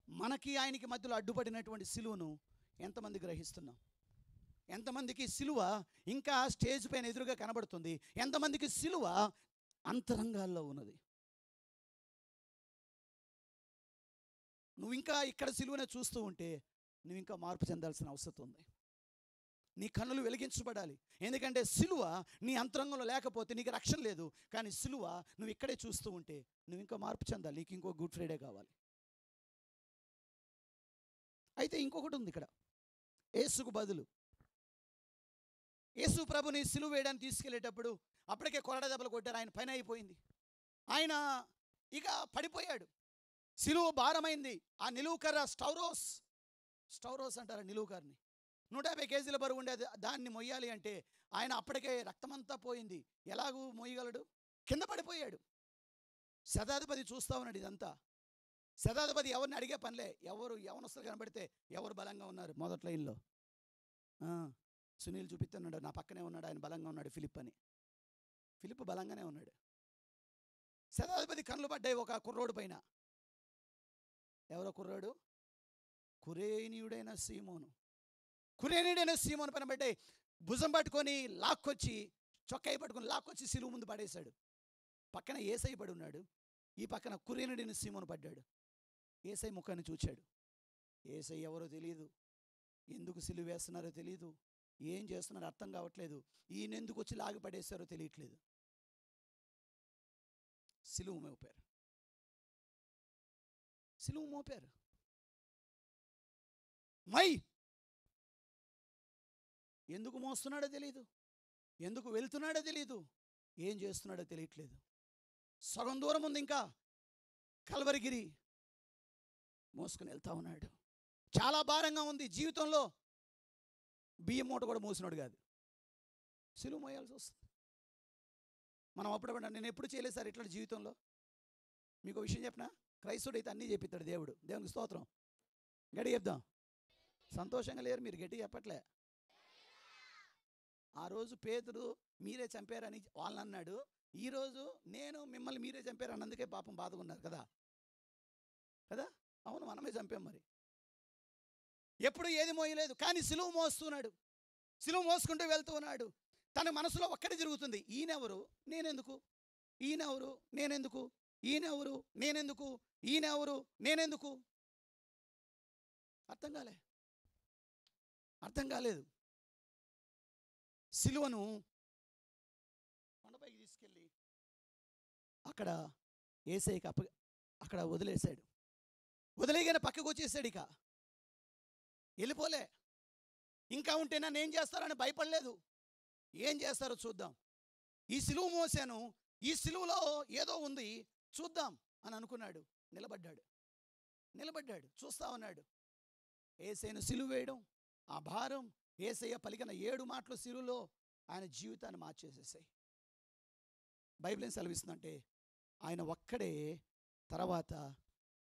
మనకి ఆయనకి మధ్యలో అడ్డుపడినటువంటి సిలువను ఎంతమంది గ్రహిస్తున్నాం? ఎంతమందికి సిలువ ఇంకా స్టేజ్ పైన ఎదురుగా కనబడుతుంది? ఎంతమందికి సిలువ అంతరంగాల్లో ఉన్నది? నువ్వు ఇంకా ఇక్కడ సిలువనే చూస్తూ ఉంటే నువ్వు ఇంకా మార్పు చెందాల్సిన అవసరం ఉంది. నీ కన్నులు వెలిగించబడాలి. ఎందుకంటే సిలువ నీ అంతరంగంలో లేకపోతే నీకు రక్షణ లేదు. కానీ సిలువ నువ్వు ఇక్కడే చూస్తూ ఉంటే నువ్వు ఇంకా మార్పు చెందాలి. నీకు ఇంకో గుడ్ ఫ్రైడే కావాలి. అయితే ఇంకొకటి ఉంది ఇక్కడ. యేసుకు బదులు యేసు ప్రభుని సిలువ వేయడానికి తీసుకెళ్లేటప్పుడు అప్పటికే కొరడ దెబ్బలు కొట్టారు. ఆయన పైన అయిపోయింది. ఆయన ఇక పడిపోయాడు. సిలువ భారమైంది. ఆ నిలువు కర్ర స్టౌరోస్ అంటారు నిలువు కర్రని. 150 కేజీల బరువు ఉండేది. దాన్ని మొయ్యాలి అంటే ఆయన అప్పటికే రక్తమంతా పోయింది. ఎలాగూ మొయ్యగలడు? కింద పడిపోయాడు. శతాధిపతి చూస్తూ ఉన్నాడు ఇదంతా. శతాధిపతి ఎవరిని అడిగే పనిలే. యవనస్తులు కనబడితే ఎవరు బలంగా ఉన్నారు మొదటి లైన్లో? సునీల్ చూపిస్తున్నాడు, నా పక్కనే ఉన్నాడు, ఆయన బలంగా ఉన్నాడు, ఫిలిప్ బలంగానే ఉన్నాడు. శతాధిపతి కళ్ళు పడ్డాయి ఒక కుర్రోడు పైన. ఎవరో కుర్రాడు? కురేనీయుడైన సీమోను పైన పడ్డాయి. భుజం పట్టుకొని లాక్కొచ్చి, చొక్కాయి పట్టుకొని లాక్కొచ్చి సిలువ ముందు పడేశాడు. పక్కన ఏసై పడి ఉన్నాడు, ఈ పక్కన కురేనుడైన సీమోను పడ్డాడు. ఏసై ముఖాన్ని చూచాడు. ఏసై ఎవరో తెలియదు, ఎందుకు సిలువ వేస్తున్నారో తెలియదు, ఏం చేస్తున్నారో అర్థం కావట్లేదు. ఈయన ఎందుకు వచ్చి లాగి పడేశారో తెలియట్లేదు. సిలువ మోపారు, సిలువ మోపారు. మై ఎందుకు మోస్తున్నాడో తెలియదు, ఎందుకు వెళ్తున్నాడో తెలియదు, ఏం చేస్తున్నాడో తెలియట్లేదు. సగం దూరం ఉంది ఇంకా కల్వరిగిరి, మోసుకుని వెళ్తా ఉన్నాడు. చాలా భారంగా ఉంది. జీవితంలో బియ్యం మూట కూడా మోసినాడు కాదు, సిలువ మోయాల్సి వస్తుంది. మనం అప్పుడప్పుడు, నేను ఎప్పుడు చేయలేదు సార్ ఇట్లా జీవితంలో. మీకు విషయం చెప్పినా, క్రైస్తవుడు అయితే అన్నీ చెప్పిస్తాడు దేవుడు. దేవునికి స్తోత్రం. గట్టి చెప్దాం. సంతోషంగా లేరు మీరు, గట్టి చెప్పట్లే. ఆ రోజు పేతురు మీరే చంపారని వాళ్ళని అన్నాడు. ఈరోజు నేను మిమ్మల్ని మీరే చంపారు అన్నందుకే పాపం బాధగా ఉన్నారు కదా కదా. అవును, మనమే చంపాం. మరి ఎప్పుడు ఏది మోయలేదు, కానీ సిలువ మోస్తున్నాడు. సిలువ మోసుకుంటూ వెళ్తూ ఉన్నాడు. తన మనసులో ఒక్కడే తిరుగుతుంది, ఈయనెవరు నేనెందుకు, ఈయనెవరు నేనెందుకు, ఈయనెవరు నేనెందుకు, ఈయనెవరు నేనెందుకు. అర్థం కాలేదు. సిలువను కొండపైకి తీసుకెళ్ళి అక్కడ యేసయ్యకి అక్కడ వదిలేశాడు. వదిలేగానే పక్కకు వచ్చేసాడు. ఇక వెళ్ళిపోలే. ఇంకా ఉంటే నన్ను ఏం చేస్తారని భయపడలేదు. ఏం చేస్తారో చూద్దాం. ఈ సిలువ మోసాను, ఈ సిలువలో ఏదో ఉంది చూద్దాం అని అనుకున్నాడు. నిలబడ్డాడు చూస్తా ఉన్నాడు. యేసయ్యను సిలువ వేయడం, ఆ భారం, యేసయ్య పలికిన 7 మాటలు సిలువలో ఆయన జీవితాన్ని మార్చేసేసాయి. బైబిల్ ఏం సెలవిస్తుందంటే, ఆయన ఒక్కడే తర్వాత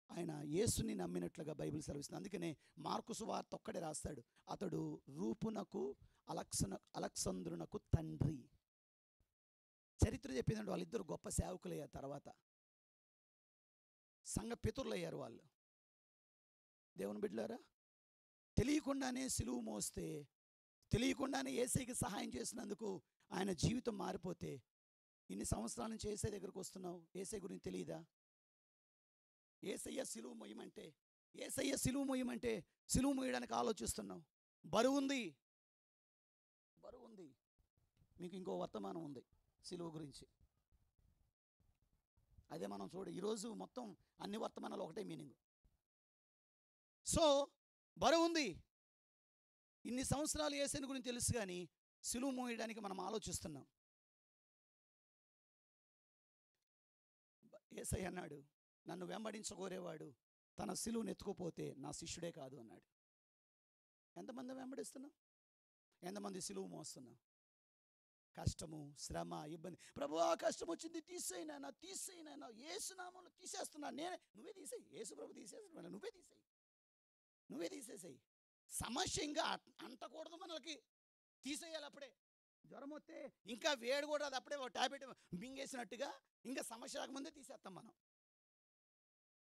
ఆయన యేసుని నమ్మినట్లుగా బైబిల్ సెలవిస్తుంది. అందుకనే మార్కు సువార్త ఒక్కడే రాస్తాడు, అతడు రూపునకు అలెగ్జంద్రునకు తండ్రి. చరిత్ర చెప్పిందంటే వాళ్ళిద్దరు గొప్ప సేవకులయ్యారు. తర్వాత సంఘ పితరులయ్యారు వాళ్ళు. దేవుని బిడ్డలారా, తెలియకుండానే సిలువ మోస్తే, తెలియకుండానే యేసయ్యకి సహాయం చేసినందుకు ఆయన జీవితం మారిపోతే, ఇన్ని సంవత్సరాల నుంచి యేసయ్య దగ్గరకు వస్తున్నావు, యేసయ్య గురించి తెలియదా? యేసయ్య సిలువ మొయ్యమంటే సిలువ మొయ్యడానికి ఆలోచిస్తున్నావు. బరువుంది. మీకు ఇంకో వర్తమానం ఉంది సిలువ గురించి. అదే మనం ఈరోజు మొత్తం అన్ని వర్తమానాలు ఒకటే మీనింగ్. సో బరువుంది. ఇన్ని సంవత్సరాలు యేసయ్య గురించి తెలుసు, కానీ సిలువ మోయడానికి మనం ఆలోచిస్తున్నాం. యేసయ్య అన్నాడు, నన్ను వెంబడించగోరేవాడు తన సిలువను ఎత్తుకోపోతే నా శిష్యుడే కాదు అన్నాడు. ఎంతమంది వెంబడిస్తున్నాం? ఎంతమంది సిలువ మోస్తున్నాం? కష్టము, శ్రమ, ఇబ్బంది. ప్రభువా కష్టం వచ్చింది, తీసేయినా యేసునామంలో తీసేస్తున్నా. నువ్వే తీసేయి. యేసు ప్రభు తీసేస్తున్నాడు, నువ్వే తీసేసేయి. సమస్య ఇంకా అంటకూడదు మనకి, తీసేయాలి. అప్పుడే జ్వరం వస్తే ఇంకా వేడి కూడా అది అప్పుడే టాబ్లెట్ మింగేసినట్టుగా ఇంకా సమస్య రాకముందే తీసేస్తాం మనం.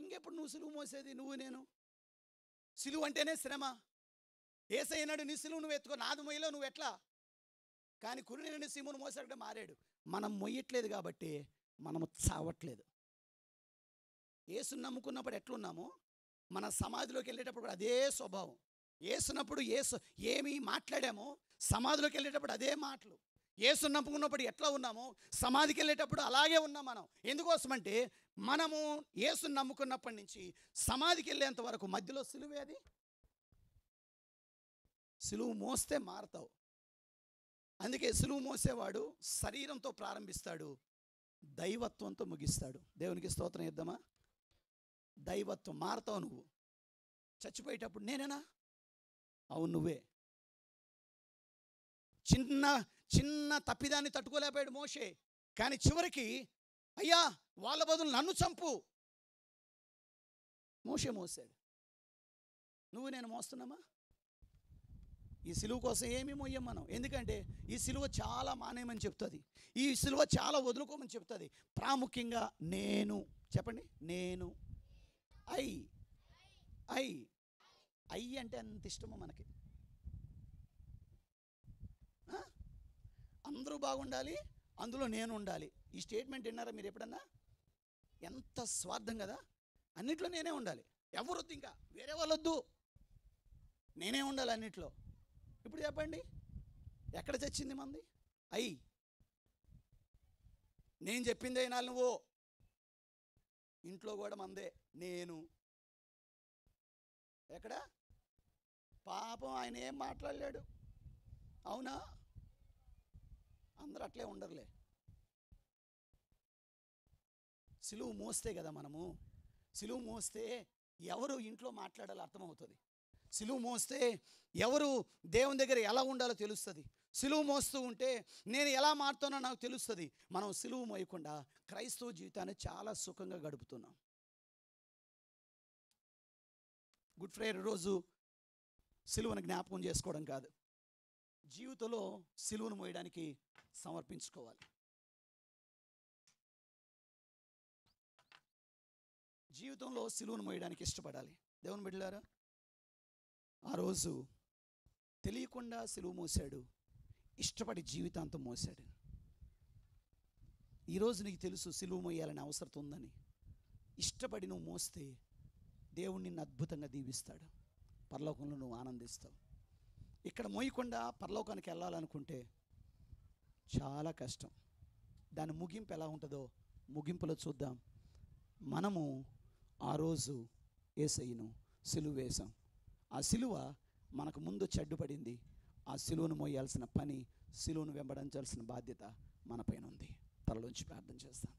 ఇంకెప్పుడు నువ్వు సిలువ మోసేది? నువ్వు నేను. సిలువ అంటేనే శ్రమ. యేసయ్య అన్నాడు, నీ సిలువ నువ్వు ఎత్తుకో, నాది మొయ్యలో నువ్వు ఎట్లా. కానీ కురిని సీమోను మోసాడే మారాడు. మనం మొయ్యట్లేదు కాబట్టి మనము చావట్లేదు. యేసుని నమ్ముకున్నప్పుడు ఎట్లున్నామో మన సమాధిలోకి వెళ్ళేటప్పుడు అదే స్వభావం. యేసునప్పుడు ఏమి మాట్లాడామో సమాధిలోకి వెళ్ళేటప్పుడు అదే మాటలు. యేసుని నమ్ముకున్నప్పుడు ఎట్లా ఉన్నామో సమాధికి వెళ్ళేటప్పుడు అలాగే ఉన్నాం మనం. ఎందుకోసమంటే మనము యేసుని నమ్ముకున్నప్పటి నుంచి సమాధికి వెళ్ళేంత వరకు మధ్యలో సిలువే. అది సిలువ మోస్తే మారతావు. అందుకే సిలువ మోసేవాడు శరీరంతో ప్రారంభిస్తాడు, దైవత్వంతో ముగిస్తాడు. దేవునికి స్తోత్రం ఇద్దామా? దైవత్వం. మారతావు నువ్వు. చచ్చిపోయేటప్పుడు నేనేనా? అవును, నువ్వే. చిన్న తప్పిదాన్ని తట్టుకోలేకపోయాడు మోషే. కానీ చివరికి అయ్యా వాళ్ళ బదులు నన్ను చంపు, మోషే మోసాడు. నువ్వు నేను మోస్తున్నామా? ఈ సిలువ కోసం ఏమీ మొయ్యం మనం. ఎందుకంటే ఈ సిలువ చాలా మానేయమని చెప్తుంది, ఈ సిలువ చాలా వదులుకోమని చెప్తుంది. ప్రాముఖ్యంగా నేను. చెప్పండి, నేను. ఐ అంటే అంత ఇష్టమో మనకి. అందరూ బాగుండాలి, అందులో నేను ఉండాలి. ఈ స్టేట్మెంట్ విన్నారా మీరు ఎప్పుడన్నా? ఎంత స్వార్థం కదా. అన్నిట్లో నేనే ఉండాలి, ఎవరొద్దు, ఇంకా వేరే వాళ్ళొద్దు, నేనే ఉండాలి అన్నిట్లో. ఇప్పుడు చెప్పండి, ఎక్కడ చచ్చింది మంది? అయ్యి నేను చెప్పిందే వినాలి నువ్వు. ఇంట్లో కూడా మందే. నేను ఎక్కడ పాపం ఆయన ఏం మాట్లాడలేడు. అవునా? అందరూ అట్లే ఉండరులే. సిలువు మోస్తే కదా మనము. సిలువు మోస్తే ఎవరు ఇంట్లో మాట్లాడాలో అర్థమవుతుంది. సిలువు మోస్తే ఎవరు దేవుని దగ్గర ఎలా ఉండాలో తెలుస్తుంది. సిలువు మోస్తూ ఉంటే నేను ఎలా మారుతానో నాకు తెలుస్తుంది. మనం సిలువు మోయకుండా క్రైస్తవ జీవితాన్ని చాలా సుఖంగా గడుపుతున్నాం. గుడ్ ఫ్రైడే రోజు సిలువను జ్ఞాపకం చేసుకోవడం కాదు, జీవితంలో సిలువను మోయడానికి సమర్పించుకోవాలి. జీవితంలో సిలువను మోయడానికి ఇష్టపడాలి. దేవుని బిడ్డలారా, ఆ రోజు తెలియకుండా సిలువ మోసాడు, ఇష్టపడి జీవితాంతం మోసాడు. ఈరోజు నీకు తెలుసు సిలువ మోయాలని అవసరం ఉందని. ఇష్టపడి నువ్వు మోస్తే దేవుడు నిన్ను అద్భుతంగా దీవిస్తాడు. పరలోకంలో నువ్వు ఆనందిస్తావు. ఇక్కడ మోయకుండా పరలోకానికి వెళ్ళాలనుకుంటే చాలా కష్టం. దాని ముగింపు ఎలా ఉంటుందో ముగింపులో చూద్దాం. మనము ఆ రోజు యేసయ్యను సిలువ వేశాం. ఆ సిలువ మనకు ముందు చెడ్డుపడింది. ఆ సిలువను మోయాల్సిన పని, సిలువను వెంబడించాల్సిన బాధ్యత మన పైన ఉంది. తలలోంచి ప్రార్థన చేస్తాం.